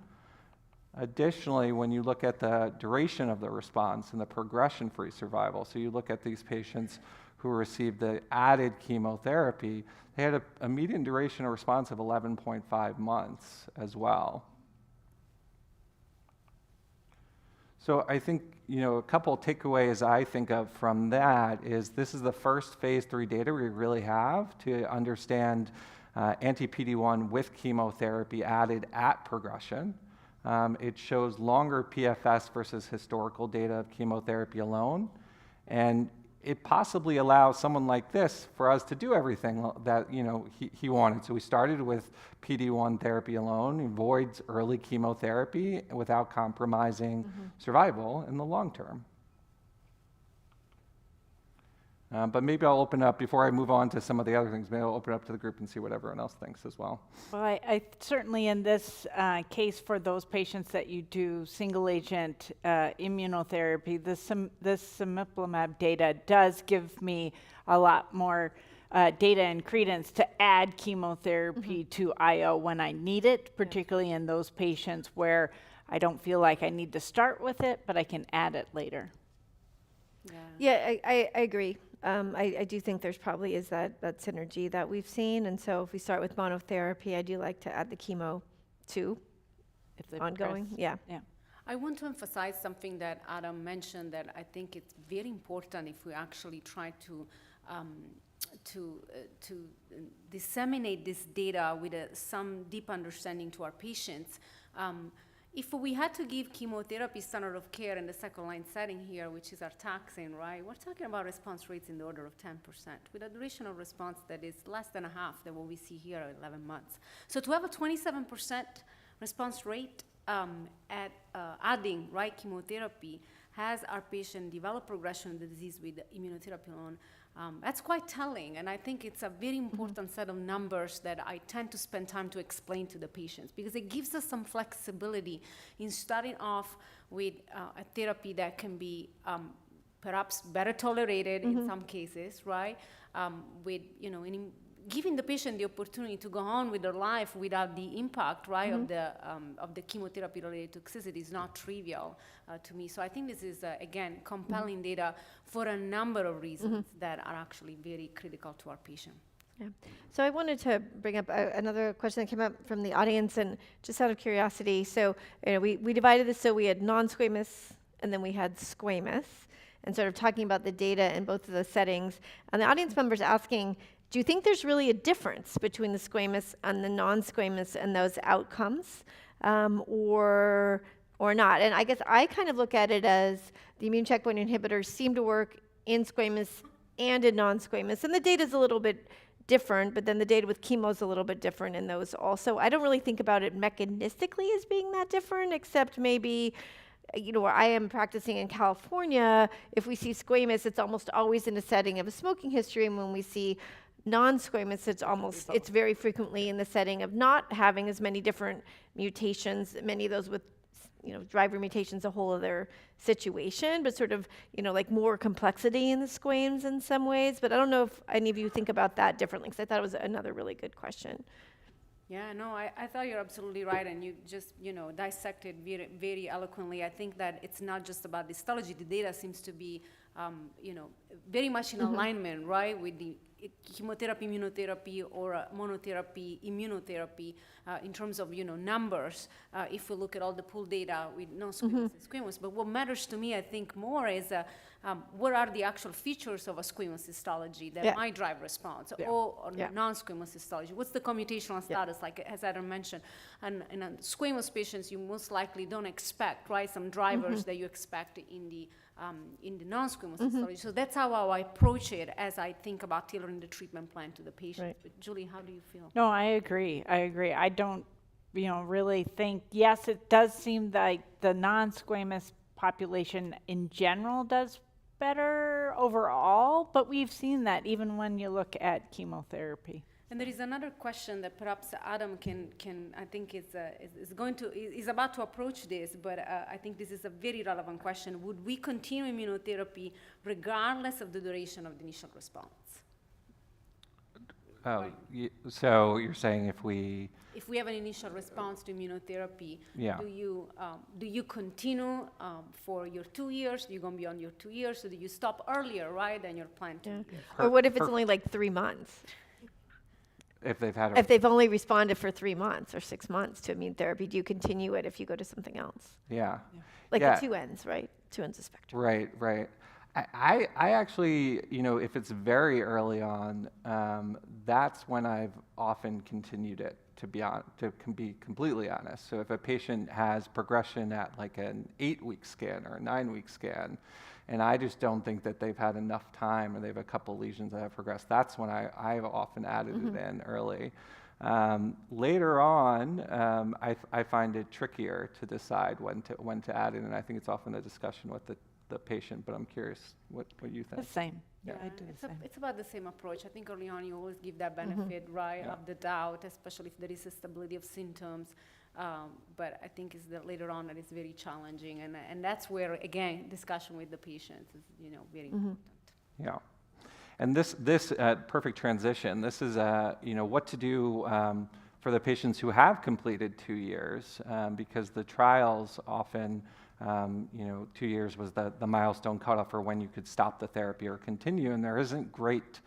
Additionally, when you look at the duration of the response and the progression-free survival, so you look at these patients who received the added chemotherapy, they had a median duration of response of 11.5 months as well. So I think, a couple takeaways I think of from that is this is the first phase 3 data we really have to understand anti-PD-1 with chemotherapy added at progression. It shows longer PFS versus historical data of chemotherapy alone. And it possibly allows someone like this for us to do everything that he wanted. So we started with PD-1 therapy alone, avoids early chemotherapy without compromising survival in the long term. But maybe I'll open up, before I move on to some of the other things, maybe I'll open up to the group and see what everyone else thinks as well. Well, I certainly in this case for those patients that you do single agent immunotherapy, this cemiplimab data does give me a lot more data and credence to add chemotherapy to IO when I need it, particularly in those patients where I don't feel like I need to start with it, but I can add it later. Yeah, I agree. I do think there's probably is that synergy that we've seen. And so if we start with monotherapy, I do like to add the chemo too, If they ongoing. progress. Yeah. I want to emphasize something that Adam mentioned that I think it's very important if we actually try to disseminate this data with some deep understanding to our patients. If we had to give chemotherapy standard of care in the second-line setting here, which is our taxane, right, we're talking about response rates in the order of 10%, with a duration of response that is less than a half than what we see here at 11 months. So to have a 27% response rate at adding right chemotherapy has our patient develop progression of the disease with immunotherapy alone. That's quite telling, and I think it's a very important set of numbers that I tend to spend time to explain to the patients because it gives us some flexibility in starting off with a therapy that can be perhaps better tolerated in some cases, right? With, you know, giving the patient the opportunity to go on with their life without the impact, right, of the chemotherapy-related toxicity is not trivial to me. So I think this is, again, compelling data for a number of reasons that are actually very critical to our patient. Yeah. So I wanted to bring up another question that came up from the audience, and just out of curiosity, so we divided this so we had non-squamous and then we had squamous, and sort of talking about the data in both of those settings. And the audience members asking, do you think there's really a difference between the squamous and the non-squamous and those outcomes, or not? And I guess I kind of look at it as the immune checkpoint inhibitors seem to work in squamous and in non-squamous, and the data is a little bit different, but then the data with chemo is a little bit different in those also. I don't really think about it mechanistically as being that different, except maybe, where I am practicing in California, if we see squamous, it's almost always in a setting of a smoking history, and when we see non-squamous, it's very frequently in the setting of not having as many different mutations, many of those with, driver mutations, a whole other situation, but sort of, like more complexity in the squames in some ways. But I don't know if any of you think about that differently, because I thought it was another really good question. Yeah, no, I thought you're absolutely right, and you just, dissected very, very eloquently. I think that it's not just about the histology. The data seems to be, very much in alignment, right, with the chemotherapy, immunotherapy, or monotherapy, immunotherapy, in terms of, numbers, if we look at all the pooled data with non-squamous and squamous. But what matters to me, I think, more is what are the actual features of a squamous histology that might drive response, or non-squamous histology? What's the commutational status, like as Adam mentioned? And in squamous patients, you most likely don't expect, right, some drivers that you expect in the non-squamous histology. So that's how I approach it as I think about tailoring the treatment plan to the patient. Right. But Julie, how do you feel? No, I agree. I don't, really think, yes, it does seem like the non-squamous population in general does better overall, but we've seen that even when you look at chemotherapy. And there is another question that perhaps Adam can I think is about to approach this, but I think this is a very relevant question. Would we continue immunotherapy regardless of the duration of the initial response? Oh, so you're saying if we have an initial response to immunotherapy, Yeah. do you continue for your 2 years? Do you go beyond your 2 years, or do you stop earlier, right, than your plan to? Or what if it's only like 3 months? if they've had If they've only responded for 3 months or 6 months to immune therapy, do you continue it if you go to something else? Yeah. Like Yeah. the 2 ends, right? 2 ends of spectrum. Right. I actually, if it's very early on, that's when I've often continued it, to be completely honest. So if a patient has progression at like an 8-week scan or a 9-week scan, and I just don't think that they've had enough time, or they have a couple lesions that have progressed, that's when I've often added it in early. Later on, I find it trickier to decide when to add it, and I think it's often a discussion with the patient, but I'm curious what you think. The same. Yeah, I do the same. it's about the same approach. I think early on you always give that benefit, right, of the doubt, especially if there is a stability of symptoms. But I think it's later on that it's very challenging, and that's where, again, discussion with the patients is, very important. Yeah. And this perfect transition. This is what to do for the patients who have completed 2 years, because the trials often, 2 years was the milestone cutoff for when you could stop the therapy or continue, and there isn't great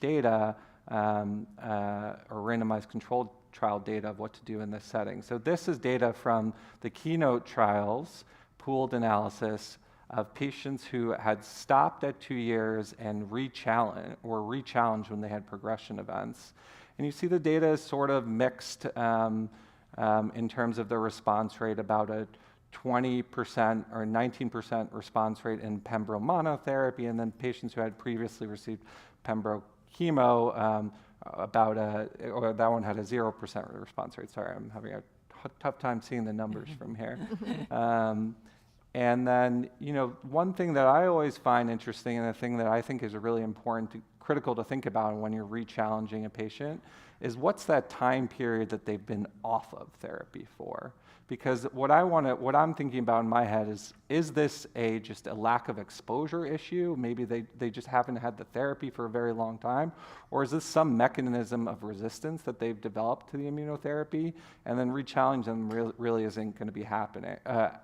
data or randomized controlled trial data of what to do in this setting. So this is data from the Keynote trials, pooled analysis of patients who had stopped at 2 years and re-challenged when they had progression events. And you see the data is sort of mixed in terms of the response rate, about a 20% or 19% response rate in pembro monotherapy, and then patients who had previously received pembro chemo, or that one had a 0% response rate. Sorry, I'm having a tough time seeing the numbers from here. And then, one thing that I always find interesting, and a thing that I think is really important, critical to think about when you're re-challenging a patient, is what's that time period that they've been off of therapy for? Because what I'm thinking about in my head is this just a lack of exposure issue? Maybe they just haven't had the therapy for a very long time, or is this some mechanism of resistance that they've developed to the immunotherapy, and then re-challenge them really isn't going to be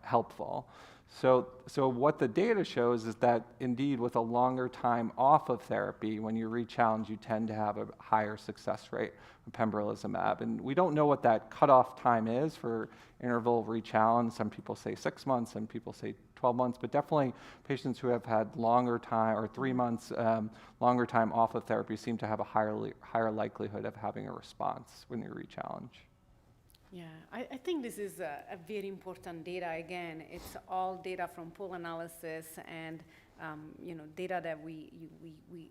helpful. So what the data shows is that indeed with a longer time off of therapy, when you re-challenge, you tend to have a higher success rate with pembrolizumab. And we don't know what that cutoff time is for interval re-challenge. Some people say 6 months, some people say 12 months, but definitely patients who have had longer time, or 3 months longer time off of therapy, seem to have a higher likelihood of having a response when you re-challenge. Yeah, I think this is a very important data. Again, it's all data from pool analysis and data that we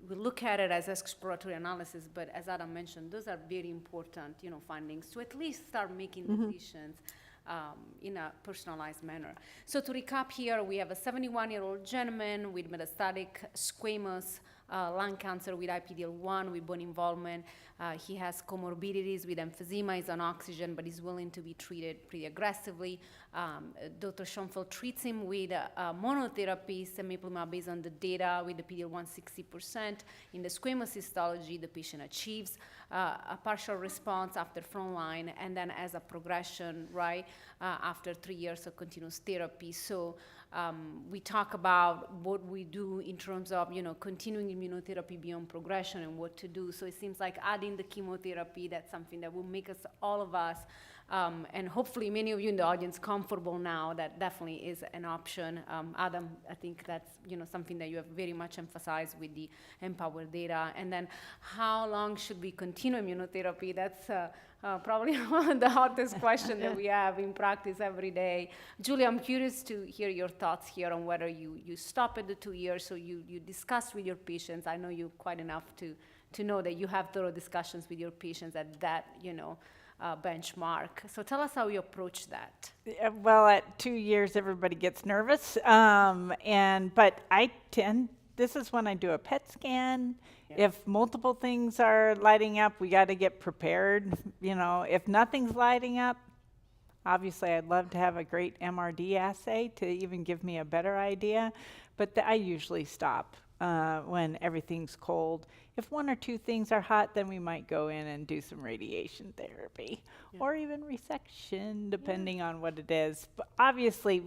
look at it as exploratory analysis, but as Adam mentioned, those are very important findings to at least start making decisions in a personalized manner. So to recap here, we have a 71-year-old gentleman with metastatic squamous lung cancer with IPDL1 with bone involvement. He has comorbidities with emphysema. He's on oxygen, but he's willing to be treated pretty aggressively. Dr. Schoenfeld treats him with monotherapy, cemiplimab, based on the data with the PD-L1 60%. In the squamous histology, the patient achieves a partial response after frontline, and then as a progression, right, after 3 years of continuous therapy. So we talk about what we do in terms of, continuing immunotherapy beyond progression and what to do. So it seems like adding the chemotherapy, that's something that will make us, all of us, and hopefully many of you in the audience, comfortable now that definitely is an option. Adam, I think that's something that you have very much emphasized with the Empower data. And then how long should we continue immunotherapy? That's probably one of the hottest questions that we have in practice every day. Julie, I'm curious to hear your thoughts here on whether you stop at the 2 years, so you discuss with your patients. I know you quite enough to know that you have thorough discussions with your patients at that, benchmark. So tell us how you approach that. Well, at 2 years, everybody gets nervous. But this is when I do a PET scan. Yeah. If multiple things are lighting up, we got to get prepared. If nothing's lighting up, obviously I'd love to have a great MRD assay to even give me a better idea. But I usually stop when everything's cold. If 1 or 2 things are hot, then we might go in and do some radiation therapy, or even resection, depending on what it is. But obviously,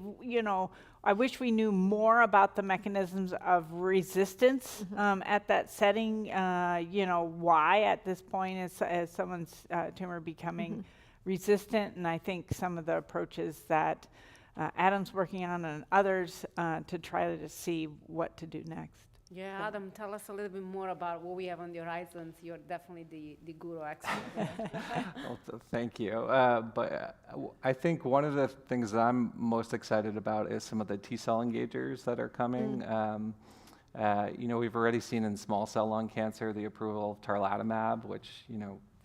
I wish we knew more about the mechanisms of resistance at that setting. Why at this point is someone's tumor becoming resistant, and I think some of the approaches that Adam's working on and others to try to see what to do next. Yeah, Adam, tell us a little bit more about what we have on the horizons. You're definitely the guru expert. Well, thank you. But I think one of the things that I'm most excited about is some of the T-cell engagers that are coming. We've already seen in small cell lung cancer the approval of tarlatamab, which,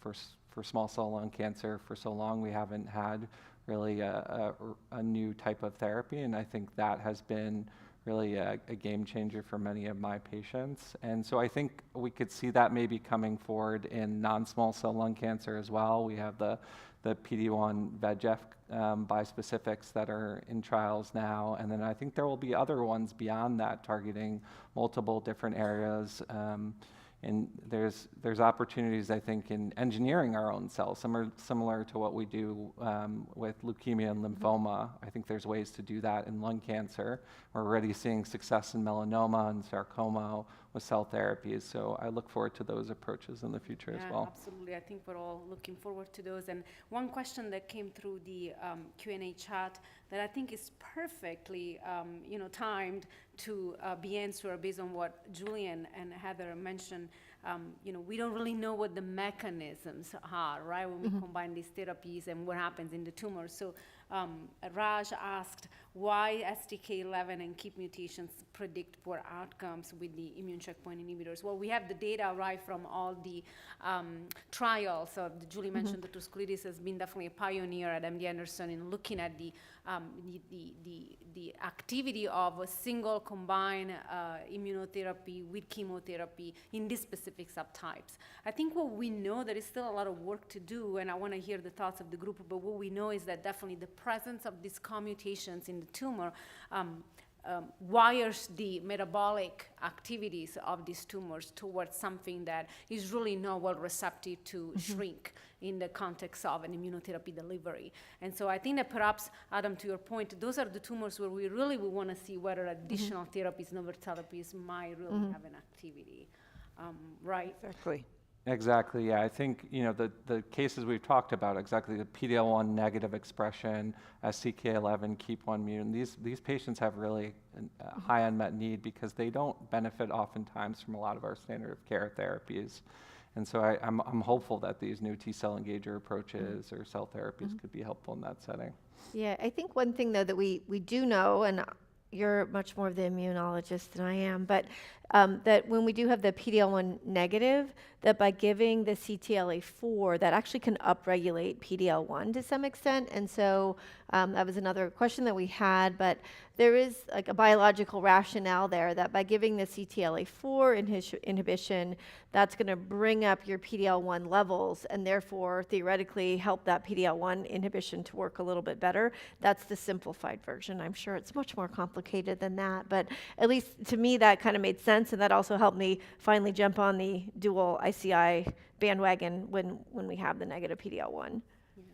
for small cell lung cancer, for so long we haven't had really a new type of therapy, and I think that has been really a game changer for many of my patients. And so I think we could see that maybe coming forward in non-small cell lung cancer as well. We have the PD-1 VEGF bispecifics that are in trials now. And then I think there will be other ones beyond that targeting multiple different areas. And there's opportunities, I think, in engineering our own cells, similar to what we do with leukemia and lymphoma. I think there's ways to do that in lung cancer. We're already seeing success in melanoma and sarcoma with cell therapies. So I look forward to those approaches in the future as well. Absolutely. I think we're all looking forward to those. And one question that came through the Q&A chat that I think is perfectly timed to be answered based on what Julian and Heather mentioned. We don't really know what the mechanisms are, right, when we combine these therapies and what happens in the tumor. So Raj asked why STK11 and KEAP mutations predict poor outcomes with the immune checkpoint inhibitors. Well, we have the data, right, from all the trials. So Julie mentioned that Tuscalidis has been definitely a pioneer at MD Anderson in looking at the activity of a single combined immunotherapy with chemotherapy in these specific subtypes. I think what we know, there is still a lot of work to do, and I want to hear the thoughts of the group, but what we know is that definitely the presence of these co-mutations in the tumor wires the metabolic activities of these tumors towards something that is really not well receptive to shrink in the context of an immunotherapy delivery. And so I think that perhaps, Adam, to your point, those are the tumors where we really will want to see whether additional therapies, novel therapies might really have an activity, right? Exactly, yeah. I think, the cases we've talked about, exactly the PD-L1 negative expression, STK11, KEAP1 mutant, these patients have really a high unmet need because they don't benefit oftentimes from a lot of our standard of care therapies. And so I'm hopeful that these new T-cell engager approaches or cell therapies could be helpful in that setting. Yeah, I think one thing, though, that we do know, and you're much more of the immunologist than I am, but that when we do have the PD-L1 negative, that by giving the CTLA-4, that actually can upregulate PD-L1 to some extent. And so that was another question that we had, but there is like a biological rationale there that by giving the CTLA-4 inhibition, that's going to bring up your PD-L1 levels and therefore theoretically help that PD-L1 inhibition to work a little bit better. That's the simplified version. I'm sure it's much more complicated than that, but at least to me that kind of made sense, and that also helped me finally jump on the dual ICI bandwagon when we have the negative PD-L1.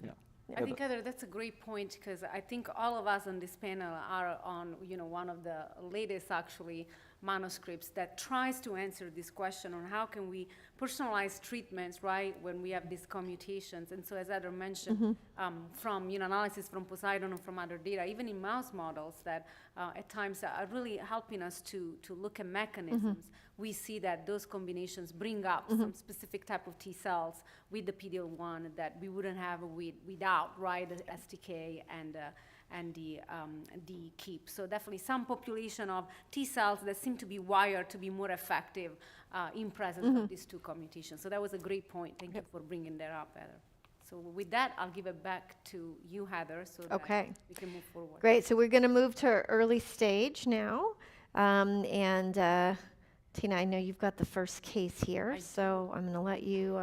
Yeah. I think, Heather, that's a great point, because I think all of us on this panel are on, one of the latest, actually, manuscripts that tries to answer this question on how can we personalize treatments, right, when we have these co-mutations. And so, as Heather mentioned, from analysis from Poseidon and from other data, even in mouse models that at times are really helping us to look at mechanisms, we see that those combinations bring up some specific type of T cells with the PD-L1 that we wouldn't have without, right, the STK and the KEAP. So definitely some population of T cells that seem to be wired to be more effective in presence of these two co-mutations. So that was a great point. Thank you for bringing that up, Heather. So with that, I'll give it back to you, Heather, so that we can move forward. Great. So we're going to move to early stage now. Tina, I know you've got the first case here, so I'm going to let you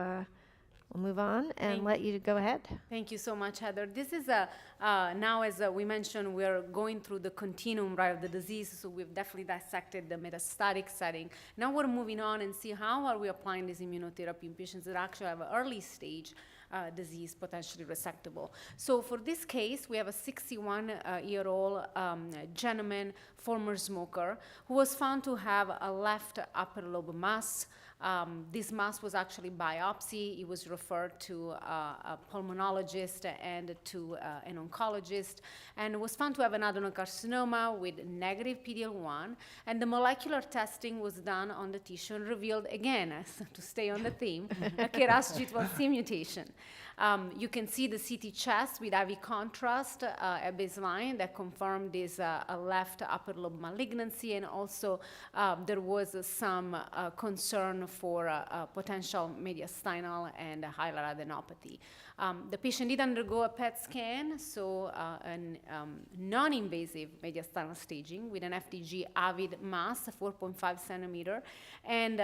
we'll move on and let you go ahead. Thank you so much, Heather. This is now, as we mentioned, we're going through the continuum, right, of the disease, so we've definitely dissected the metastatic setting. Now we're moving on and see how are we applying this immunotherapy in patients that actually have an early stage disease, potentially resectable. So for this case, we have a 61-year-old gentleman, former smoker, who was found to have a left upper lobe mass. This mass was actually biopsy. It was referred to a pulmonologist and to an oncologist, and was found to have an adenocarcinoma with negative PD-L1. And the molecular testing was done on the tissue and revealed, again, to stay on the theme, a KRAS G12C mutation. You can see the CT chest with IV contrast at baseline that confirmed this a left upper lobe malignancy, and also there was some concern for potential mediastinal and hilar adenopathy. The patient did undergo a PET scan, so a non-invasive mediastinal staging with an FDG avid mass, 4.5 centimeter, and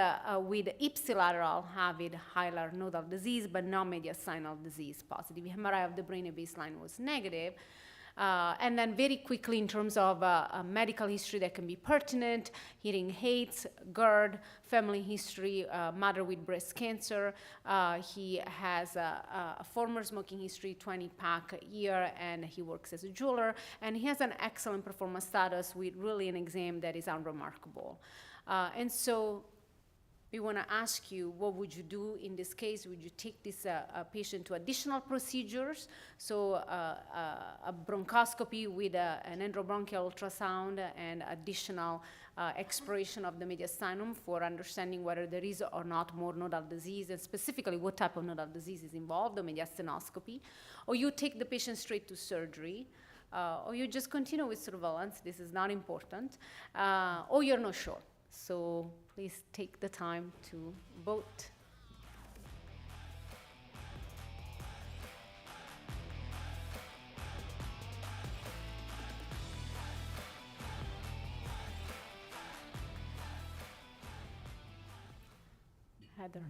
with ipsilateral avid hilar nodal disease, but not mediastinal disease positive. MRI of the brain at baseline was negative. And then very quickly in terms of a medical history that can be pertinent, hearing aids, GERD, family history, mother with breast cancer. He has a former smoking history, 20 pack a year, and he works as a jeweler. And he has an excellent performance status with really an exam that is unremarkable. And so we want to ask you, what would you do in this case? Would you take this patient to additional procedures? So a bronchoscopy with an endobronchial ultrasound and additional exploration of the mediastinum for understanding whether there is or not more nodal disease, and specifically what type of nodal disease is involved, the mediastinoscopy. Or you take the patient straight to surgery, or you just continue with surveillance. This is not important. Or you're not sure. So please take the time to vote. Heather.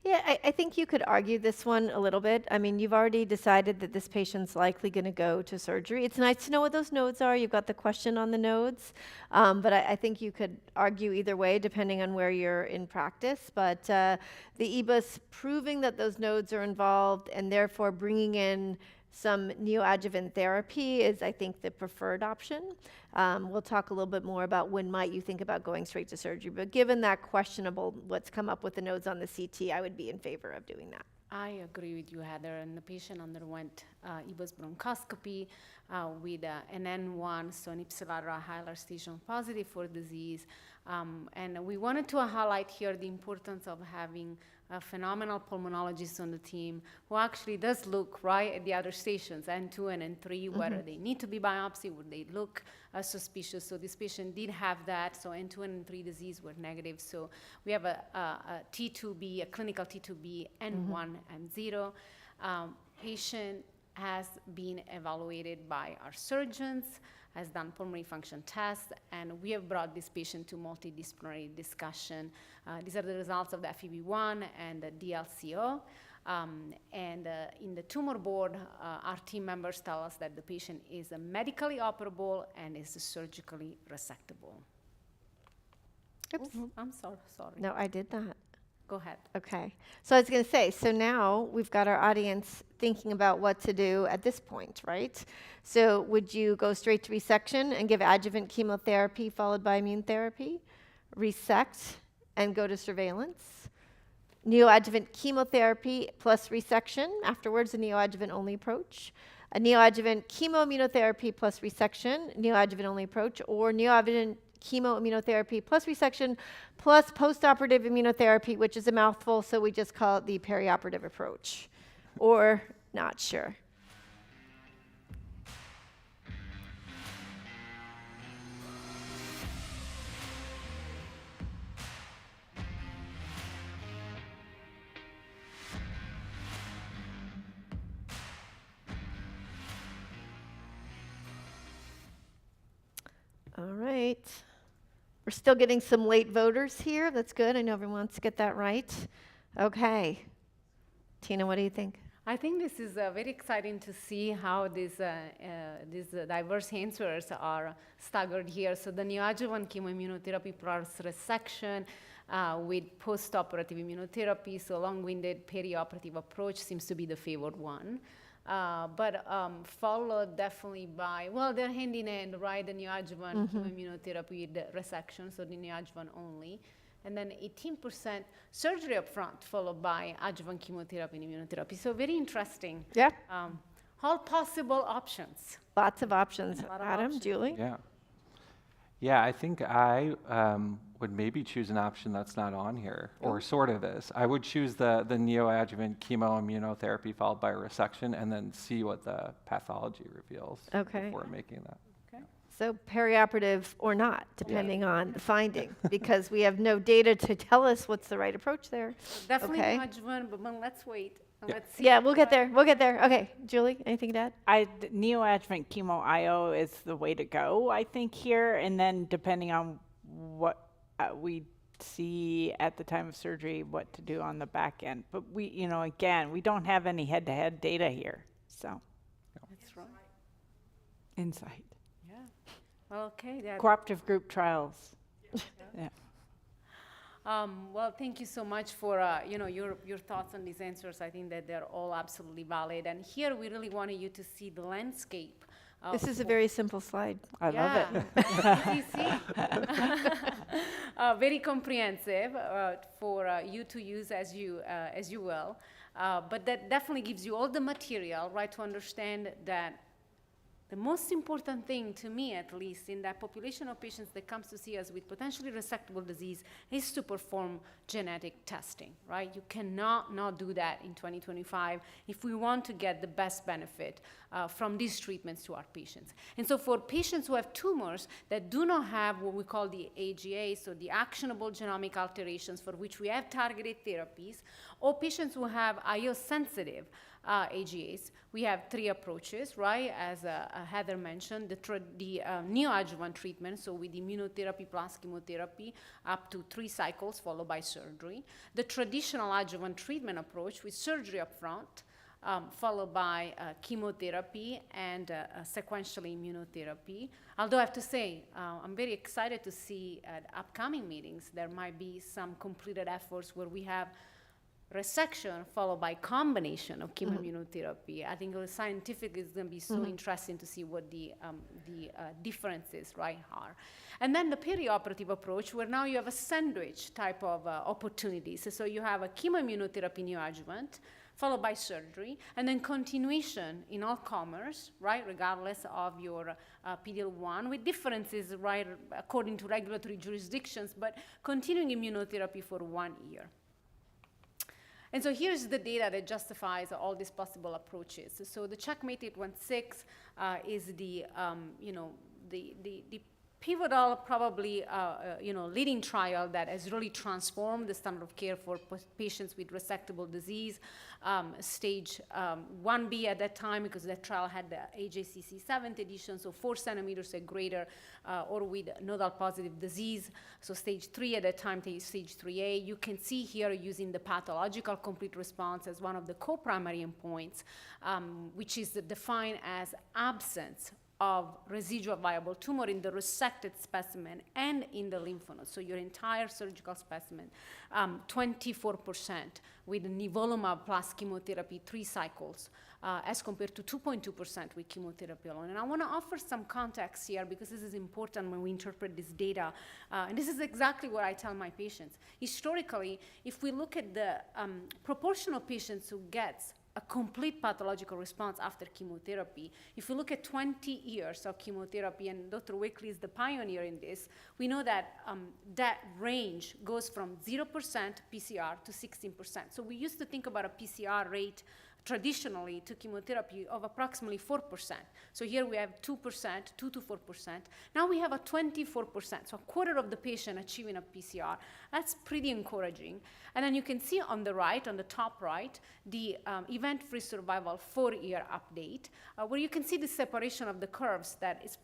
Yeah, I think you could argue this one a little bit. I mean, you've already decided that this patient's likely going to go to surgery. It's nice to know what those nodes are. You've got the question on the nodes. But I think you could argue either way, depending on where you're in practice. But the EBUS proving that those nodes are involved and therefore bringing in some neoadjuvant therapy is, I think, the preferred option. We'll talk a little bit more about when might you think about going straight to surgery. But given that questionable, what's come up with the nodes on the CT, I would be in favor of doing that. I agree with you, Heather. And the patient underwent EBUS bronchoscopy with an N1, so an ipsilateral hilar station positive for disease. And we wanted to highlight here the importance of having a phenomenal pulmonologist on the team who actually does look right at the other stations, N2 and N3, whether they need to be biopsy, would they look suspicious. So this patient did have that, so N2 and N3 disease were negative. So we have a T2B, a clinical T2B, N1 and 0. Patient has been evaluated by our surgeons, has done pulmonary function tests, and we have brought this patient to multidisciplinary discussion. These are the results of the FEV1 and the DLCO. In the tumor board, our team members tell us that the patient is medically operable and is surgically resectable. Oops. I'm sorry. No, I did that. Go ahead. Okay. So I was going to say, so now we've got our audience thinking about what to do at this point, right? So would you go straight to resection and give adjuvant chemotherapy followed by immune therapy? Resect and go to surveillance? Neoadjuvant chemotherapy plus resection, afterwards a neoadjuvant only approach? A neoadjuvant chemoimmunotherapy plus resection, neoadjuvant only approach, or neoadjuvant chemoimmunotherapy plus resection plus postoperative immunotherapy, which is a mouthful, so we just call it the perioperative approach. Or not sure. All right. We're still getting some late voters here. That's good. I know everyone wants to get that right. Okay. Tina, what do you think? I think this is very exciting to see how these diverse answers are staggered here. So the neoadjuvant chemoimmunotherapy plus resection with postoperative immunotherapy, so long-winded perioperative approach seems to be the favored one. But followed definitely by, well, they're hand in hand, right? The neoadjuvant chemoimmunotherapy with the resection, so the neoadjuvant only. And then 18% surgery up front, followed by adjuvant chemotherapy and immunotherapy. So very interesting. Yeah. All possible options. Lots of options. Lot of Adam, options. Julie? Yeah, I think I would maybe choose an option that's not on here, or sort of is. I would choose the neoadjuvant chemoimmunotherapy followed by a resection and then see what the pathology reveals before making that. Okay. So perioperative or not, depending on the finding, because we have no data to tell us what's the right approach there. Definitely Okay. adjuvant, but let's wait. And let's see. Yeah, we'll get there. We'll get there. Okay, Julie, anything to add? Neoadjuvant chemo IO is the way to go, I think, here. And then depending on what we see at the time of surgery, what to do on the back end. But we, again, we don't have any head-to-head data here. So, That's right. insight. Yeah. Well, okay. Cooperative group trials. Yeah. Well, thank you so much for your thoughts on these answers. I think that they're all absolutely valid. And here we really wanted you to see the landscape. This is a very simple slide. I love it. Easy see. Very comprehensive for you to use as you will. But that definitely gives you all the material, right, to understand that the most important thing, to me at least, in that population of patients that comes to see us with potentially resectable disease is to perform genetic testing, right? You cannot not do that in 2025 if we want to get the best benefit from these treatments to our patients. And so for patients who have tumors that do not have what we call the AGA, so the actionable genomic alterations for which we have targeted therapies, or patients who have IO-sensitive AGAs, we have three approaches, right? As Heather mentioned, the neoadjuvant treatment, so with immunotherapy plus chemotherapy, up to 3 cycles followed by surgery. The traditional adjuvant treatment approach with surgery up front, followed by chemotherapy and sequentially immunotherapy. Although I have to say, I'm very excited to see at upcoming meetings, there might be some completed efforts where we have resection followed by combination of chemoimmunotherapy. I think scientifically it's going to be so interesting to see what the differences, right, are. And then the perioperative approach, where now you have a sandwich type of opportunities. So you have a chemoimmunotherapy neoadjuvant, followed by surgery, and then continuation in all comers, right, regardless of your PD-L1, with differences, right, according to regulatory jurisdictions, but continuing immunotherapy for 1 year. And so here's the data that justifies all these possible approaches. So the CheckMate 816 is the pivotal, probably, leading trial that has really transformed the standard of care for patients with resectable disease, stage 1B at that time, because that trial had the AJCC 7th edition, so 4 centimeters or greater, or with nodal positive disease. So stage 3 at that time, stage 3A. You can see here using the pathological complete response as one of the co-primary endpoints, which is defined as absence of residual viable tumor in the resected specimen and in the lymph node. So your entire surgical specimen, 24% with nivolumab plus chemotherapy 3 cycles, as compared to 2.2% with chemotherapy alone. And I want to offer some context here because this is important when we interpret this data. And this is exactly what I tell my patients. Historically, if we look at the proportion of patients who gets a complete pathological response after chemotherapy. If you look at 20 years of chemotherapy, and Dr. Wakely is the pioneer in this, we know that that range goes from 0% PCR to 16%. So we used to think about a PCR rate traditionally to chemotherapy of approximately 4%. So here we have 2%, 2 to 4%. Now we have a 24%, so a quarter of the patient achieving a PCR. That's pretty encouraging. And then you can see on the right, on the top right, the event-free survival 4-year update, where you can see the separation of the curves that is,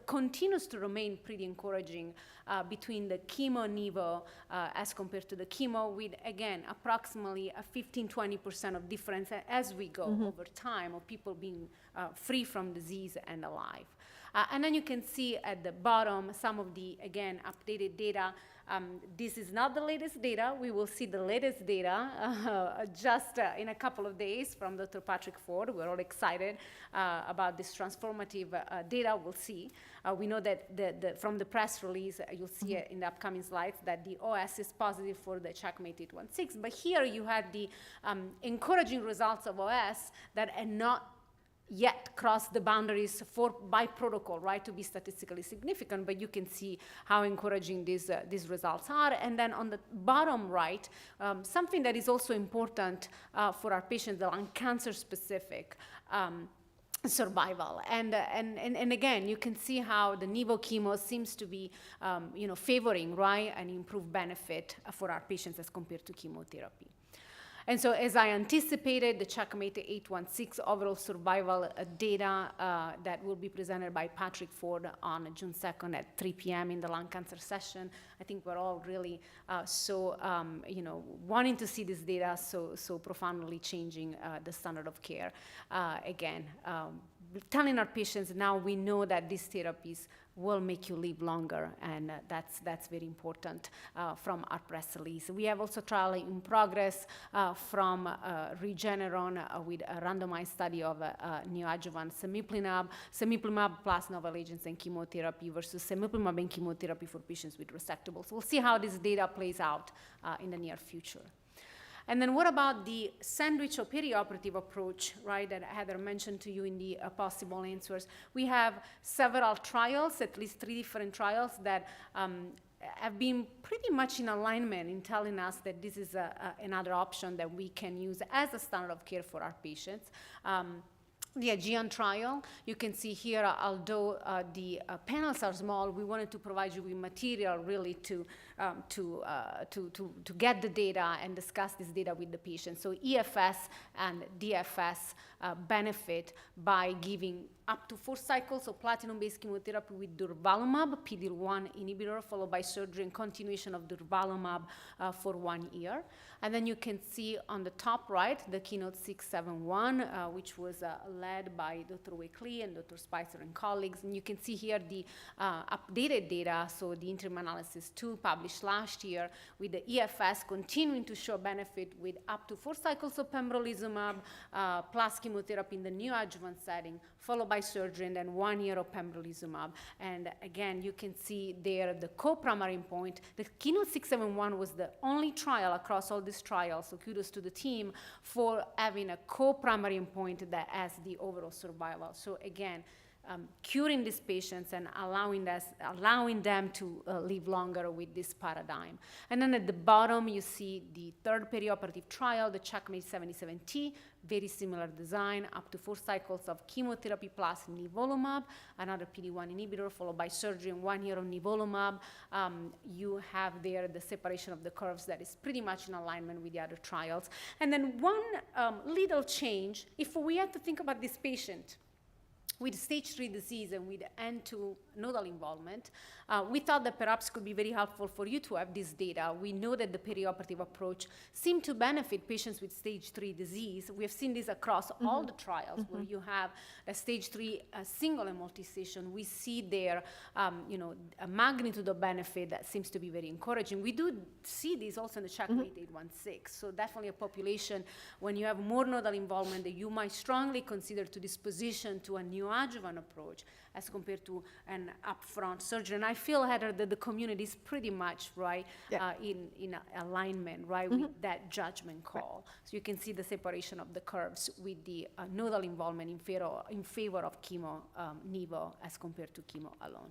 continues to remain pretty encouraging between the chemo-nivo as compared to the chemo, with, again, approximately a 15-20% of difference as we go over time of people being free from disease and alive. And then you can see at the bottom some of the, again, updated data. This is not the latest data. We will see the latest data just in a couple of days from Dr. Patrick Ford. We're all excited about this transformative data we'll see. We know that from the press release, you'll see it in the upcoming slides, that the OS is positive for the CheckMate 816. But here you had the encouraging results of OS that are not yet cross the boundaries by protocol, right, to be statistically significant, but you can see how encouraging these results are. And then on the bottom right, something that is also important for our patients, the lung cancer specific, survival. And again, you can see how the nivo chemo seems to be, favoring, right, an improved benefit for our patients as compared to chemotherapy. And so as I anticipated, the CheckMate 816 overall survival data that will be presented by Patrick Ford on June 2nd at 3 p.m. in the lung cancer session. I think we're all really wanting to see this data so profoundly changing the standard of care. Telling our patients now we know that these therapies will make you live longer, and that's very important from our press release. We have also trial in progress from Regeneron with a randomized study of neoadjuvant semiplimab plus novel agents and chemotherapy versus semiplimab and chemotherapy for patients with resectables. We'll see how this data plays out in the near future. And then what about the sandwich or perioperative approach, right, that Heather mentioned to you in the possible answers? We have several trials, at least 3 different trials that have been pretty much in alignment in telling us that this is another option that we can use as a standard of care for our patients. The Adjuvant trial, you can see here, although the panels are small, we wanted to provide you with material really to get the data and discuss this data with the patient. So EFS and DFS benefit by giving up to 4 cycles of platinum-based chemotherapy with durvalumab, PD-L1 inhibitor, followed by surgery and continuation of durvalumab for 1 year. And then you can see on the top right, the Keynote 671, which was led by Dr. Wakely and Dr. Spicer and colleagues. And you can see here the updated data, so the interim analysis 2 published last year with the EFS continuing to show benefit with up to 4 cycles of pembrolizumab plus chemotherapy in the neoadjuvant setting, followed by surgery, and then 1 year of pembrolizumab. And again, you can see there the co-primary endpoint. The Keynote 671 was the only trial across all these trials, so kudos to the team for having a co-primary endpoint that has the overall survival. So again, curing these patients and allowing them to live longer with this paradigm. And then at the bottom, you see the third perioperative trial, the CheckMate 77T, very similar design, up to 4 cycles of chemotherapy plus nivolumab, another PD-1 inhibitor, followed by surgery and 1 year of nivolumab. You have there the separation of the curves that is pretty much in alignment with the other trials. And then one little change, if we had to think about this patient with stage 3 disease and with N2 nodal involvement, we thought that perhaps could be very helpful for you to have this data. We know that the perioperative approach seemed to benefit patients with stage 3 disease. We have seen this across all the trials where you have a stage 3 single and multi-station. We see there, a magnitude of benefit that seems to be very encouraging. We do see this also in the CheckMate 816. So definitely a population when you have more nodal involvement that you might strongly consider to disposition to a neoadjuvant approach as compared to an upfront surgery. And I feel, Heather, that the community is pretty much in alignment, with that judgment call. So you can see the separation of the curves with the nodal involvement in favor of chemo, nivo, as compared to chemo alone.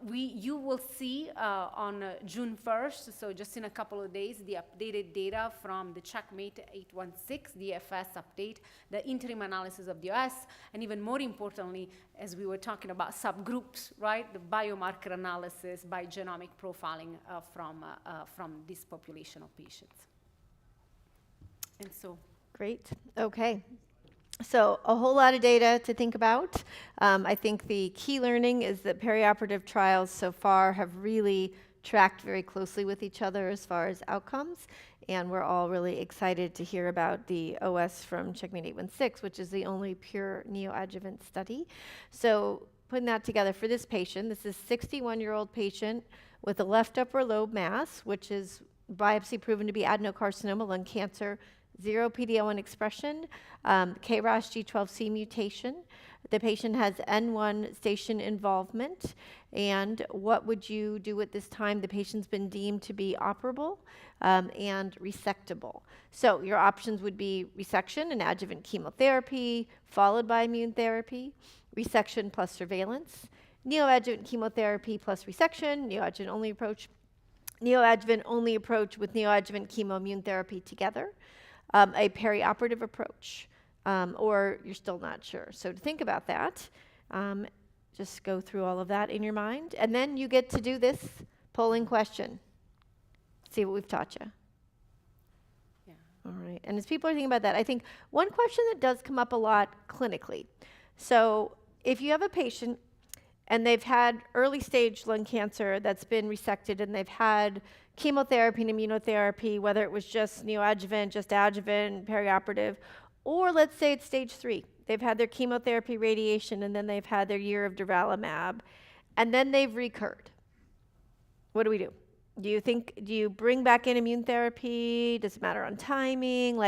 You will see on June 1st, so just in a couple of days, the updated data from the CheckMate 816, the DFS update, the interim analysis of the OS, and even more importantly, as we were talking about subgroups, the biomarker analysis by genomic profiling from this population of patients. And so. Great. Okay. So a whole lot of data to think about. I think the key learning is that perioperative trials so far have really tracked very closely with each other as far as outcomes, and we're all really excited to hear about the OS from CheckMate 816, which is the only pure neoadjuvant study. So putting that together for this patient, this is a 61-year-old patient with a left upper lobe mass, which is biopsy proven to be adenocarcinoma lung cancer, 0 PD-L1 expression, KRAS G12C mutation. The patient has N1 station involvement. And what would you do at this time? The patient's been deemed to be operable and resectable. So your options would be resection and adjuvant chemotherapy, followed by immune therapy, resection plus surveillance, neoadjuvant chemotherapy plus resection, neoadjuvant only approach with neoadjuvant chemoimmune therapy together, a perioperative approach, or you're still not sure. So to think about that, just go through all of that in your mind, and then you get to do this polling question. See what we've taught you. Yeah. All right, and as people are thinking about that, I think one question that does come up a lot clinically. So if you have a patient and they've had early stage lung cancer that's been resected, and they've had chemotherapy and immunotherapy, whether it was just neoadjuvant, just adjuvant, perioperative, or let's say it's stage 3. They've had their chemotherapy, radiation, and then they've had their year of durvalumab, and then they've recurred. What do? Do you bring back in immune therapy? Does it matter on timing?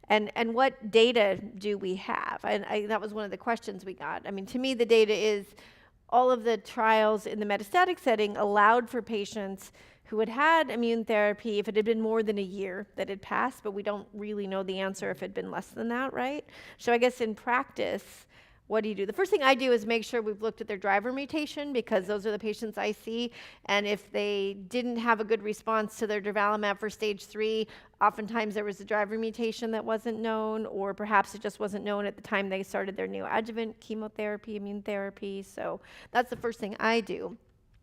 And what data do we have? And that was one of the questions we got. I mean, to me, the data is all of the trials in the metastatic setting allowed for patients who had had immune therapy if it had been more than a year that had passed, but we don't really know the answer if it had been less than that, right? So I guess in practice, what do you do? The first thing I do is make sure we've looked at their driver mutation, because those are the patients I see. And if they didn't have a good response to their durvalumab for stage 3, oftentimes there was a driver mutation that wasn't known, or perhaps it just wasn't known at the time they started their neoadjuvant chemotherapy, immune therapy. So that's the first thing I do.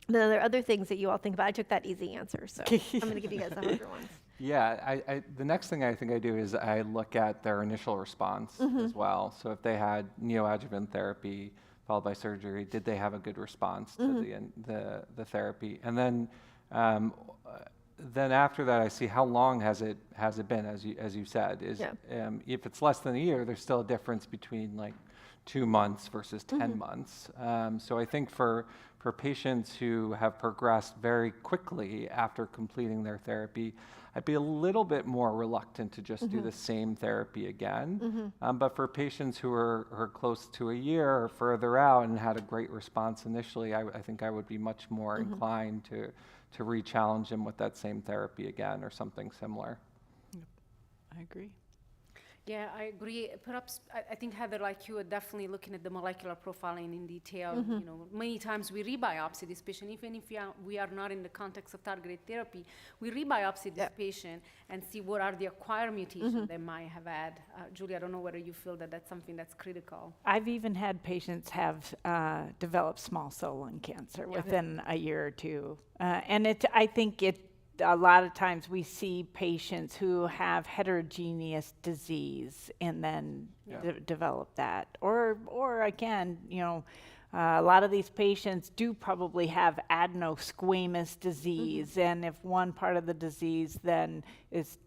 Then there are other things that you all think about. I took that easy answer, so I'm going to give you guys the harder ones. Yeah, the next thing I think I do is I look at their initial response as well. So if they had neoadjuvant therapy followed by surgery, did they have a good response to the therapy? And then after that, I see how long has it been, as you said. If it's less than a year, there's still a difference between like 2 months versus 10 months. So I think for patients who have progressed very quickly after completing their therapy, I'd be a little bit more reluctant to just do the same therapy again. But for patients who are close to a year or further out and had a great response initially, I think I would be much more inclined to re-challenge them with that same therapy again or something similar. Yep. I agree. Yeah, I agree. Perhaps I think, Heather, like you, are definitely looking at the molecular profiling in detail. You know, many times we rebiopsy this patient, even if we are not in the context of targeted therapy. We rebiopsy this patient and see what are the acquired mutations they might have had. Julie, I don't know whether you feel that that's something that's critical. I've even had patients have developed small cell lung cancer within a year or two. And I think a lot of times we see patients who have heterogeneous disease and then develop that. Or again, a lot of these patients do probably have adenosquamous disease, and if one part of the disease then is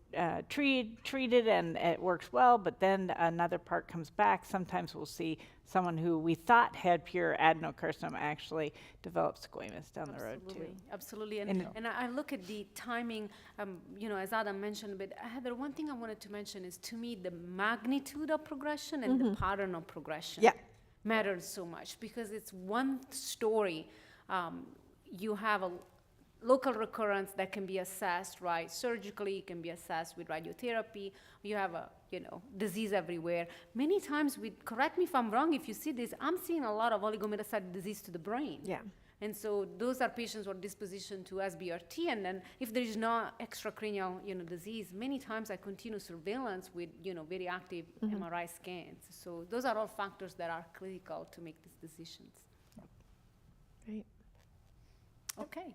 treated and it works well, but then another part comes back, sometimes we'll see someone who we thought had pure adenocarcinoma actually develop squamous down the road too. Absolutely, and I look at the timing, as Adam mentioned, but Heather, one thing I wanted to mention is, to me, the magnitude of progression and the pattern of progression matters so much, because it's one story. You have a local recurrence that can be assessed, right? Surgically, it can be assessed with radiotherapy. You have a, disease everywhere. Many times, correct me if I'm wrong, if you see this, I'm seeing a lot of oligometastatic disease to the brain. Yeah. And so those are patients who are dispositioned to SBRT, and then if there is no extracranial, disease, many times I continue surveillance with, very active MRI scans. So those are all factors that are critical to make these decisions. Right. Okay.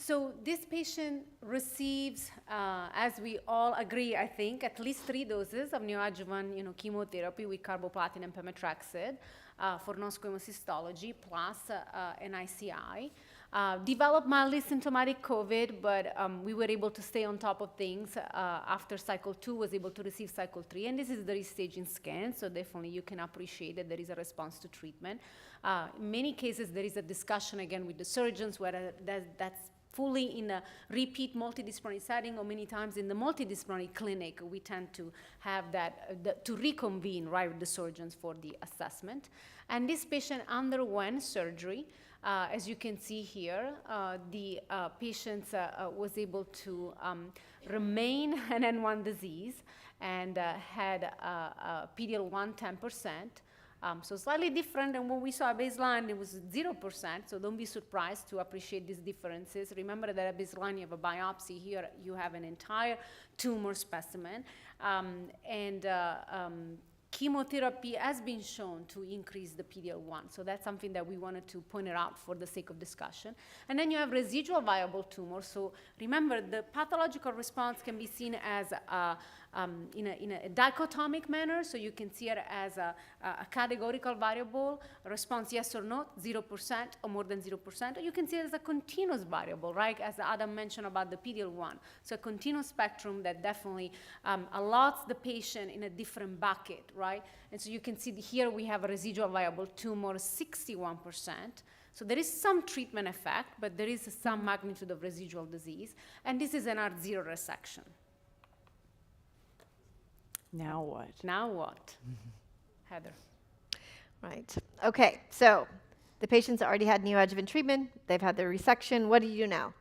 So this patient receives, as we all agree, I think, at least 3 doses of neoadjuvant, chemotherapy with carboplatin and pemetrexed for non-squamous histology plus an ICI. Developed mildly symptomatic COVID, but we were able to stay on top of things after cycle 2, was able to receive cycle 3, and this is the restaging scan, so definitely you can appreciate that there is a response to treatment. In many cases, there is a discussion again with the surgeons whether that's fully in a repeat multidisciplinary setting, or many times in the multidisciplinary clinic, we tend to have that, to reconvene, right, with the surgeons for the assessment. And this patient underwent surgery. As you can see here, the patient was able to remain an N1 disease and had PD-L1 10%. So slightly different than what we saw at baseline. It was 0%, so don't be surprised to appreciate these differences. Remember that at baseline you have a biopsy. Here you have an entire tumor specimen. chemotherapy has been shown to increase the PD-L1. So that's something that we wanted to point it out for the sake of discussion. And then you have residual viable tumor. So remember, the pathological response can be seen as in a dichotomic manner. So you can see it as a categorical variable, response yes or no, 0% or more than 0%. Or you can see it as a continuous variable, right? As Adam mentioned about the PD-L1. So a continuous spectrum that definitely allots the patient in a different bucket, right? And so you can see here we have a residual viable tumor, 61%. So there is some treatment effect, but there is some magnitude of residual disease. And this is an R0 resection. Now what? Now what? Heather. Right. Okay. So the patient's already had neoadjuvant treatment. They've had their resection. What do you do now?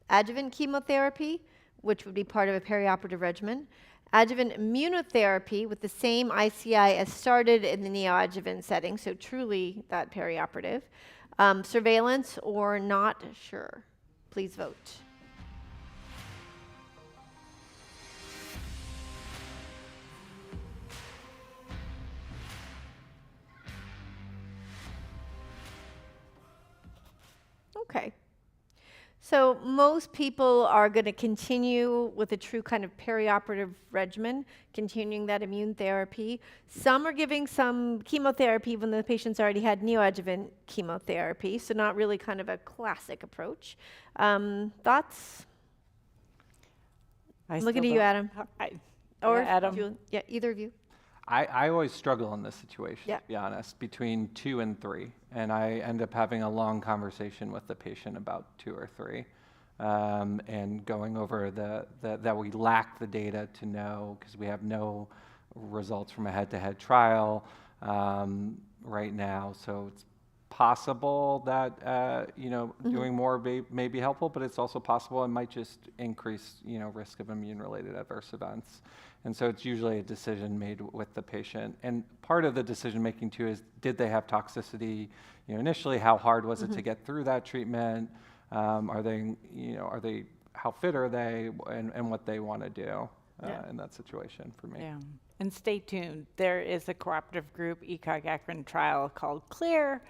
Adjuvant chemotherapy, which would be part of a perioperative regimen. Adjuvant immunotherapy with the same ICI as started in the neoadjuvant setting, so truly that perioperative. Surveillance or not sure. Please vote. Okay. So most people are going to continue with a true kind of perioperative regimen, continuing that immune therapy. Some are giving some chemotherapy when the patient's already had neoadjuvant chemotherapy, so not really kind of a classic approach. Thoughts? Looking at you, Adam. Or Yeah, Adam. Julie. Yeah, either of you. I always struggle in this situation, Yeah. to be honest, between 2 and 3. And I end up having a long conversation with the patient about 2 or 3 and going over that we lack the data to know because we have no results from a head-to-head trial right now. So it's possible that, doing more may be helpful, but it's also possible it might just increase, risk of immune-related adverse events. And so it's usually a decision made with the patient. And part of the decision making too is, did they have toxicity, initially? How hard was it to get through that treatment? Are they, how fit are they, and what they want to do in that situation for me. Yeah. And stay tuned. There is a cooperative group, ECOG-ACRIN trial called CLEAR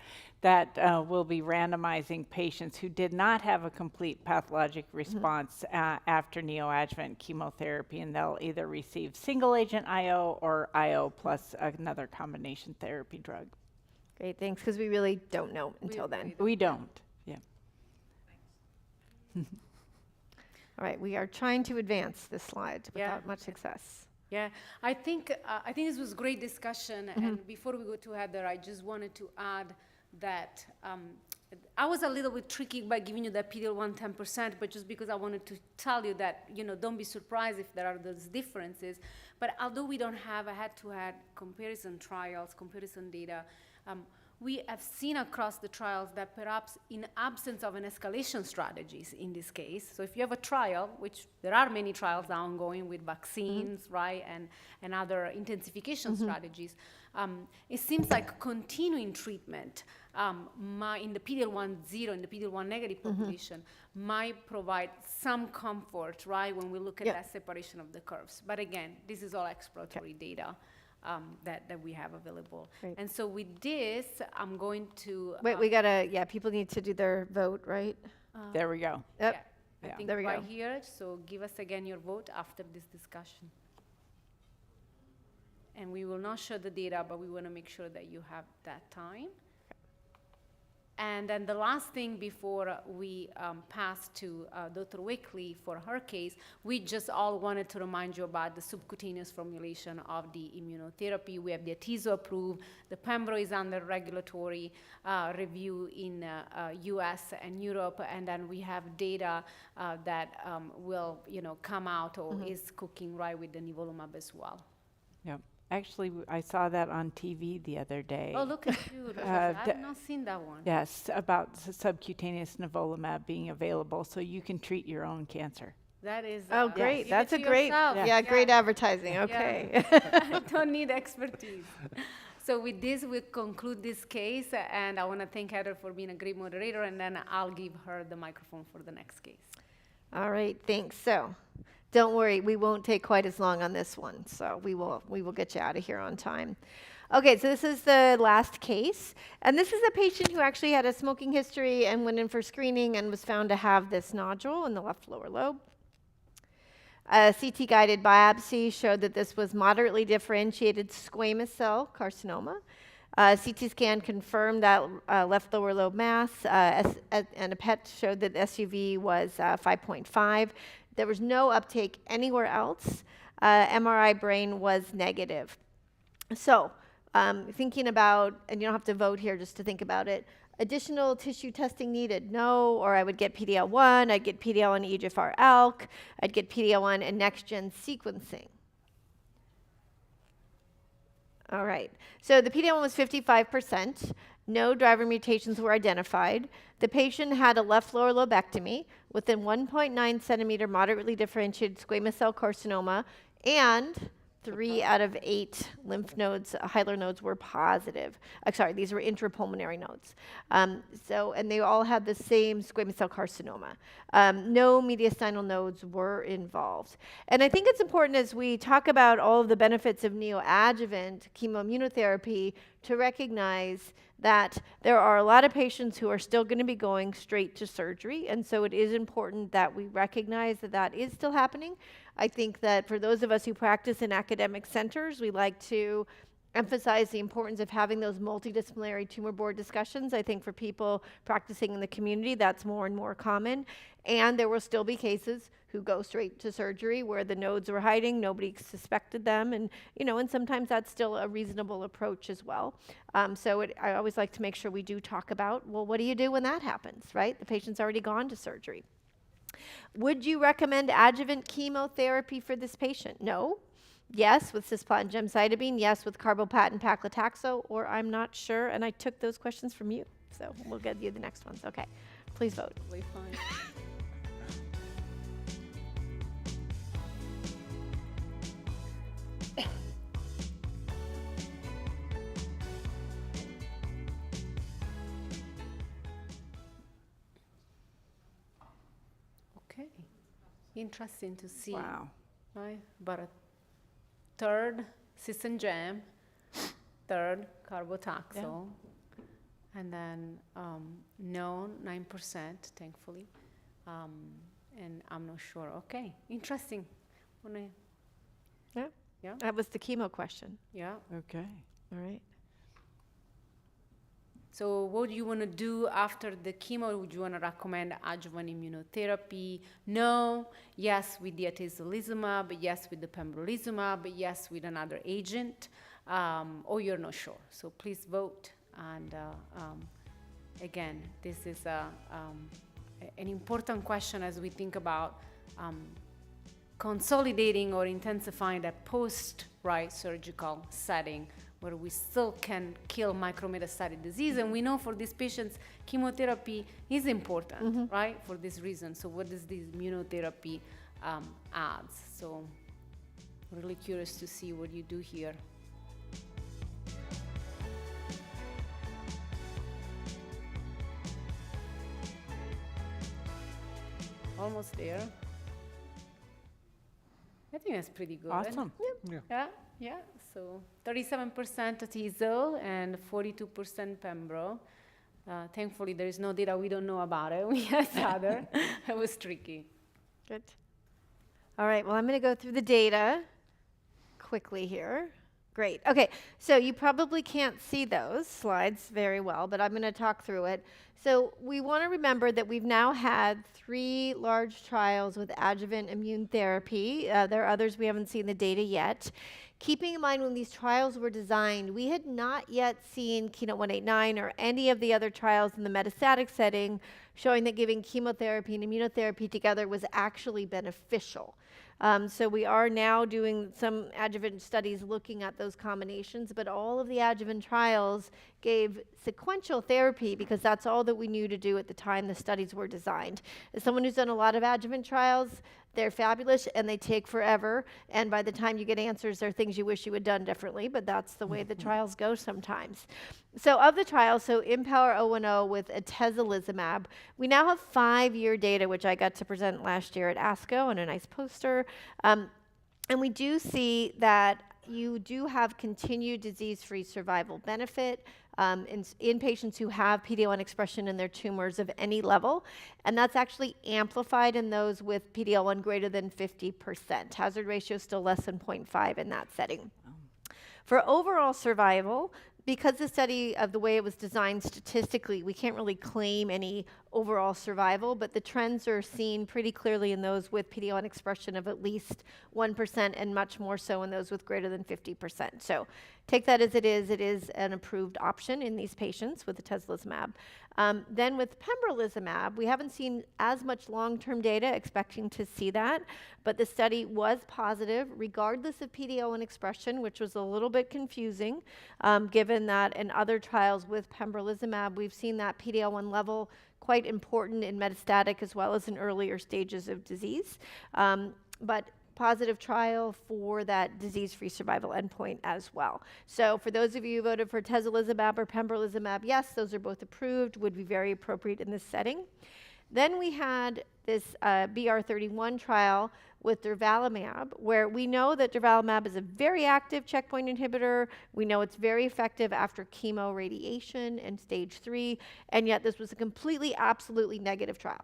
that will be randomizing patients who did not have a complete pathologic response after neoadjuvant chemotherapy, and they'll either receive single agent IO or IO plus another combination therapy drug. Great, thanks, because we really don't know until then. We don't. Yeah. All right, we are trying to advance this slide without much success. Yeah, I think this was great discussion. And before we go to Heather, I just wanted to add that I was a little bit tricky by giving you that PD-L1 10%, but just because I wanted to tell you that, don't be surprised if there are those differences. But although we don't have a head-to-head comparison trials, comparison data, we have seen across the trials that perhaps in absence of an escalation strategies in this case, so if you have a trial, which there are many trials ongoing with vaccines, right, and other intensification strategies, it seems like continuing treatment in the PD-L1 0, in the PD-L1 negative population, might provide some comfort, right, when we look at that separation of the curves. But again, this is all exploratory data. That we have available. Great. And so with this, I'm going to... Wait, we gotta, people need to do their vote, right? There we go. Yep. I think there we go. Here, so give us again your vote after this discussion. And we will not show the data, but we want to make sure that you have that time. And then the last thing before we pass to Dr. Wickley for her case, we just all wanted to remind you about the subcutaneous formulation of the immunotherapy. We have the Atezo approved. The Pembro is under regulatory review in US and Europe. And then we have data that will come out or is cooking right with the nivolumab as well. Yep. Actually, I saw that on TV the other day. Oh, look at you. I have not seen that one. Yes, about subcutaneous nivolumab being available so you can treat your own cancer. That is... Oh, great. That's a great... Yeah, great advertising. Okay. I don't need expertise. So with this, we conclude this case. And I want to thank Heather for being a great moderator. And then I'll give her the microphone for the next case. All right. Thanks. So Don't worry, we won't take quite as long on this one, so we will get you out of here on time. Okay, so this is the last case, and this is a patient who actually had a smoking history and went in for screening and was found to have this nodule in the left lower lobe. A CT-guided biopsy showed that this was moderately differentiated squamous cell carcinoma. CT scan confirmed that left lower lobe mass, and a PET showed that the SUV was 5.5. There was no uptake anywhere else. MRI brain was negative. So, thinking about, and you don't have to vote here just to think about it, additional tissue testing needed? No, or I would get PD-L1, I'd get PD-L1 EGFR ALK, I'd get PD-L1 and next-gen sequencing. All right, so the PD-L1 was 55%. No driver mutations were identified. The patient had a left lower lobectomy with a 1.9 centimeter moderately differentiated squamous cell carcinoma, and 3 out of 8 lymph nodes, hilar nodes, were positive. Sorry, these were intrapulmonary nodes. And they all had the same squamous cell carcinoma. No mediastinal nodes were involved. And I think it's important as we talk about all of the benefits of neoadjuvant chemoimmunotherapy to recognize that there are a lot of patients who are still going to be going straight to surgery, and so it is important that we recognize that that is still happening. I think that for those of us who practice in academic centers, we like to emphasize the importance of having those multidisciplinary tumor board discussions. I think for people practicing in the community, that's more and more common. And there will still be cases who go straight to surgery where the nodes were hiding, nobody suspected them, and and sometimes that's still a reasonable approach as well. I always like to make sure we do talk about, well, what do you do when that happens, right? The patient's already gone to surgery. Would you recommend adjuvant chemotherapy for this patient? No. Yes, with cisplatin gemcitabine. Yes, with carboplatin paclitaxel. Or I'm not sure, and I took those questions from you. So we'll get you the next ones. Okay, please vote. Totally fine. Okay, interesting to see. Wow. Right, but a third cis and gem, third carbotaxol, and then no 9%, thankfully, and I'm not sure. Okay, interesting. Yeah. That was the chemo question. Yeah. Okay. All right. So what do you want to do after the chemo? Would you want to recommend adjuvant immunotherapy? No. Yes with the atezolizumab. Yes with the pembrolizumab. Yes with another agent. Or you're not sure. So please vote. And again, this is an important question as we think about consolidating or intensifying that post-right surgical setting where we still can kill micrometastatic disease. And we know for these patients, chemotherapy is important, right, for this reason. So what does this immunotherapy adds? So really curious to see what you do here. Almost there. I think that's pretty good. Awesome. Yeah. So 37% atezo and 42% pembro. Thankfully, there is no data we don't know about it. We had other. It was tricky. Good. All right, well, I'm going to go through the data quickly here. Great. Okay, so you probably can't see those slides very well, but I'm going to talk through it. So we want to remember that we've now had 3 large trials with adjuvant immune therapy. There are others we haven't seen the data yet. Keeping in mind when these trials were designed, we had not yet seen Keynote 189 or any of the other trials in the metastatic setting showing that giving chemotherapy and immunotherapy together was actually beneficial. So we are now doing some adjuvant studies looking at those combinations, but all of the adjuvant trials gave sequential therapy because that's all that we knew to do at the time the studies were designed. As someone who's done a lot of adjuvant trials, They're fabulous, and they take forever, and by the time you get answers, there are things you wish you had done differently, but that's the way the trials go sometimes. So of the trials, so Empower 010 with atezolizumab, we now have 5-year data, which I got to present last year at ASCO on a nice poster. And we do see that you do have continued disease-free survival benefit in patients who have PD-L1 expression in their tumors of any level, and that's actually amplified in those with PD-L1 greater than 50%. Hazard ratio is still less than 0.5 in that setting. For overall survival, because the study of the way it was designed statistically, we can't really claim any overall survival, but the trends are seen pretty clearly in those with PD-L1 expression of at least 1% and much more so in those with greater than 50%. So take that as it is an approved option in these patients with atezolizumab. Then with pembrolizumab, we haven't seen as much long-term data, expecting to see that, but the study was positive regardless of PD-L1 expression, which was a little bit confusing, given that in other trials with pembrolizumab, we've seen that PD-L1 level quite important in metastatic as well as in earlier stages of disease. But positive trial for that disease-free survival endpoint as well. So for those of you who voted for atezolizumab or pembrolizumab, yes, those are both approved, would be very appropriate in this setting. Then we had this BR31 trial with durvalumab, where we know that durvalumab is a very active checkpoint inhibitor. We know it's very effective after chemo radiation in stage 3, and yet this was a completely, absolutely negative trial.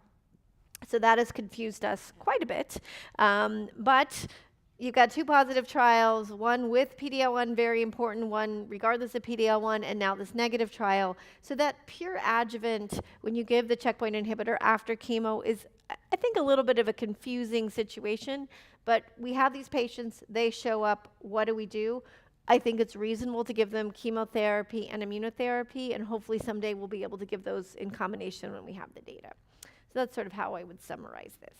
So that has confused us quite a bit. But you've got 2 positive trials, one with PD-L1, very important, one regardless of PD-L1, and now this negative trial. So that pure adjuvant, when you give the checkpoint inhibitor after chemo, is, I think, a little bit of a confusing situation. But we have these patients, they show up, what do? I think it's reasonable to give them chemotherapy and immunotherapy, and hopefully someday we'll be able to give those in combination when we have the data. So that's sort of how I would summarize this.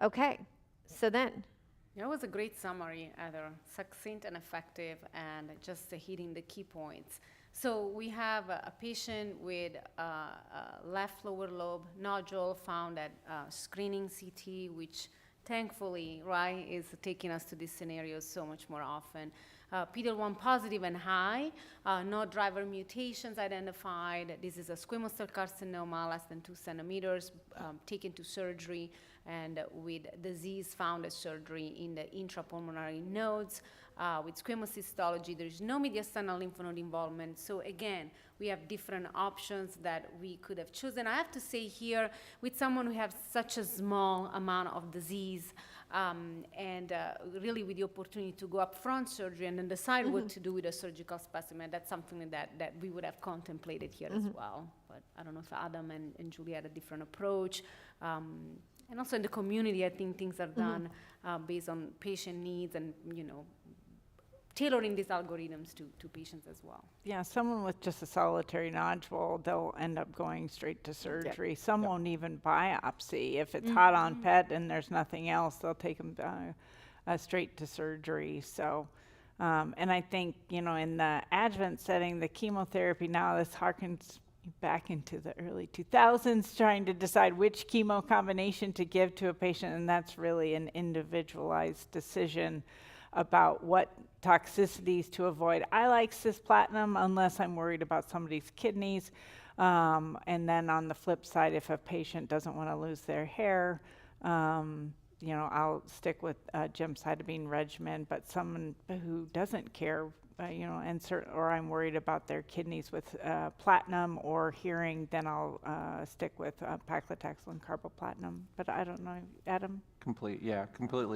Okay, so then. That was a great summary, Heather. Succinct and effective, and just hitting the key points. So we have a patient with left lower lobe nodule found at screening CT, which thankfully, right, is taking us to these scenarios so much more often. PD-L1 positive and high, no driver mutations identified. This is a squamous cell carcinoma, less than 2 centimeters, taken to surgery, and with disease found at surgery in the intrapulmonary nodes. With squamous histology, there is no mediastinal lymph node involvement. So again, we have different options that we could have chosen. I have to say here, with someone who has such a small amount of disease, and really with the opportunity to go up front surgery and then decide what to do with a surgical specimen, that's something that we would have contemplated here as well. But I don't know if Adam and Julie had a different approach. And also in the community, I think things are done based on patient needs and, tailoring these algorithms to patients as well. Yeah, someone with just a solitary nodule, they'll end up going straight to surgery. Some won't even biopsy. If it's hot on PET and there's nothing else, they'll take them straight to surgery. So, and I think, in the adjuvant setting, the chemotherapy now, this harkens back into the early 2000s, trying to decide which chemo combination to give to a patient, and that's really an individualized decision about what toxicities to avoid. I like cisplatin unless I'm worried about somebody's kidneys. And then on the flip side, if a patient doesn't want to lose their hair, I'll stick with gemcitabine regimen. But someone who doesn't care, or I'm worried about their kidneys with platinum or hearing, then I'll stick with paclitaxel and carboplatin. But I don't know, Adam? Completely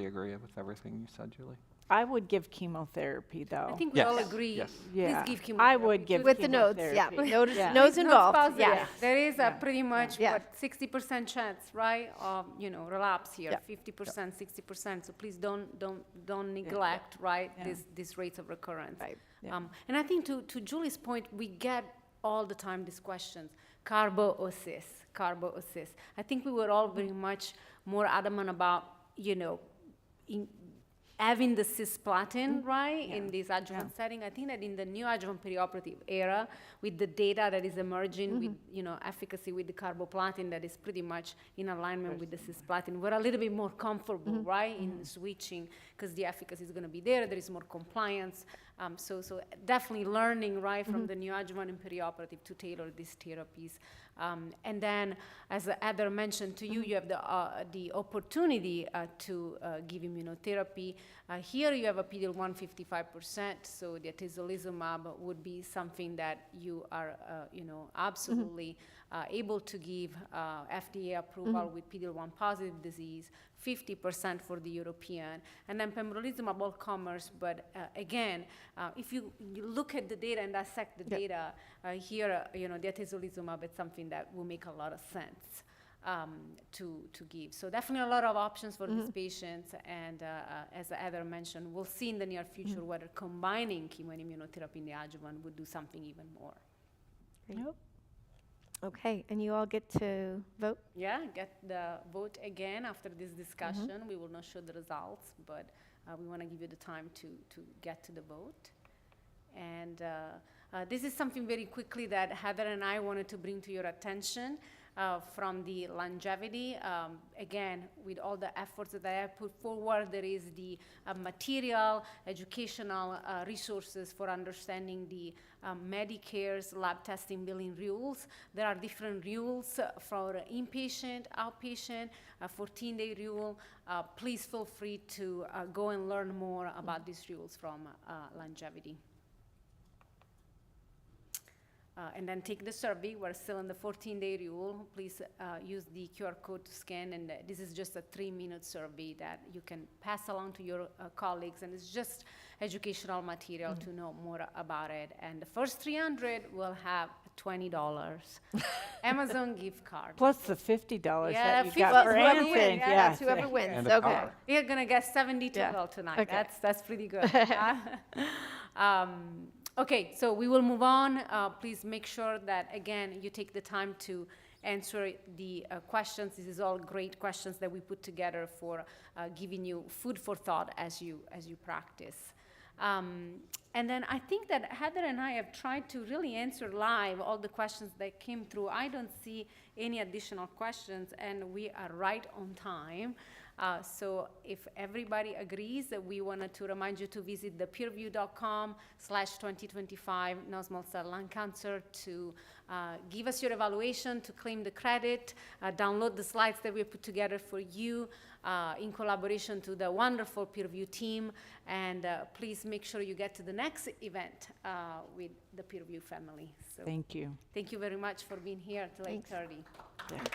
agree with everything you said, Julie. I would give chemotherapy, though. I think we all agree. Yes. Yeah. Please give chemotherapy. I would give With the nodes, chemotherapy. Nodes involved. Positive. Yeah. There is a pretty much, Yeah. 60% chance, right, of, relapse here, Yeah. 50%, 60%. So please don't neglect, right, these rates of recurrence. Right. Yeah. And I think to Julie's point, we get all the time these questions, carbo or cis. I think we were all very much more adamant about, having the cisplatin, right, in this adjuvant setting. I think that in the neoadjuvant perioperative era, with the data that is emerging with, efficacy with the carboplatin that is pretty much in alignment with the cisplatin, we're a little bit more comfortable, right, in switching, because the efficacy is going to be there is more compliance. So definitely learning, right, from the neoadjuvant and perioperative to tailor these therapies. And then, as Heather mentioned to you, you have the opportunity to give immunotherapy. Here you have a PD-L1 55%, so the atezolizumab would be something that you are, absolutely able to give FDA approval with PD-L1 positive disease, 50% for the European, and then pembrolizumab all comers. But again, if you look at the data and dissect the data, here, the atezolizumab is something that will make a lot of sense to give. So definitely a lot of options for these patients. And as Heather mentioned, we'll see in the near future whether combining chemo and immunotherapy in the adjuvant would do something even more. Great. Okay, and you all get to vote? Yeah, get the vote again after this discussion. We will not show the results, but we want to give you the time to get to the vote. And this is something very quickly that Heather and I wanted to bring to your attention from the longevity. Again, with all the efforts that I have put forward, there is the material, educational resources for understanding the Medicare's lab testing billing rules. There are different rules for inpatient, outpatient, 14-day rule. Please feel free to go and learn more about these rules from longevity. And then take the survey. We're still in the 14-day rule. Please use the QR code to scan. And this is just a 3-minute survey that you can pass along to your colleagues. And it's just educational material to know more about it. And the first 300 will have $20 Amazon gift card. Plus the $50 Yeah, that you 50 got for whoever anything. wins, Yeah, That's whoever wins. And a Okay. car. You're gonna get $72 tonight. Okay. That's pretty good. Okay, so we will move on. Please make sure that, again, you take the time to answer the questions. This is all great questions that we put together for giving you food for thought as you practice. And then I think that Heather and I have tried to really answer live all the questions that came through. I don't see any additional questions, and we are right on time. So if everybody agrees, that we wanted to remind you to visit the peerview.com/2025 non-small cell lung cancer to give us your evaluation, to claim the credit, download the slides that we put together for you in collaboration to the wonderful Peerview team, and please make sure you get to the next event with the Peerview family. So Thank you. thank you very much for being here till 8:30. Thanks.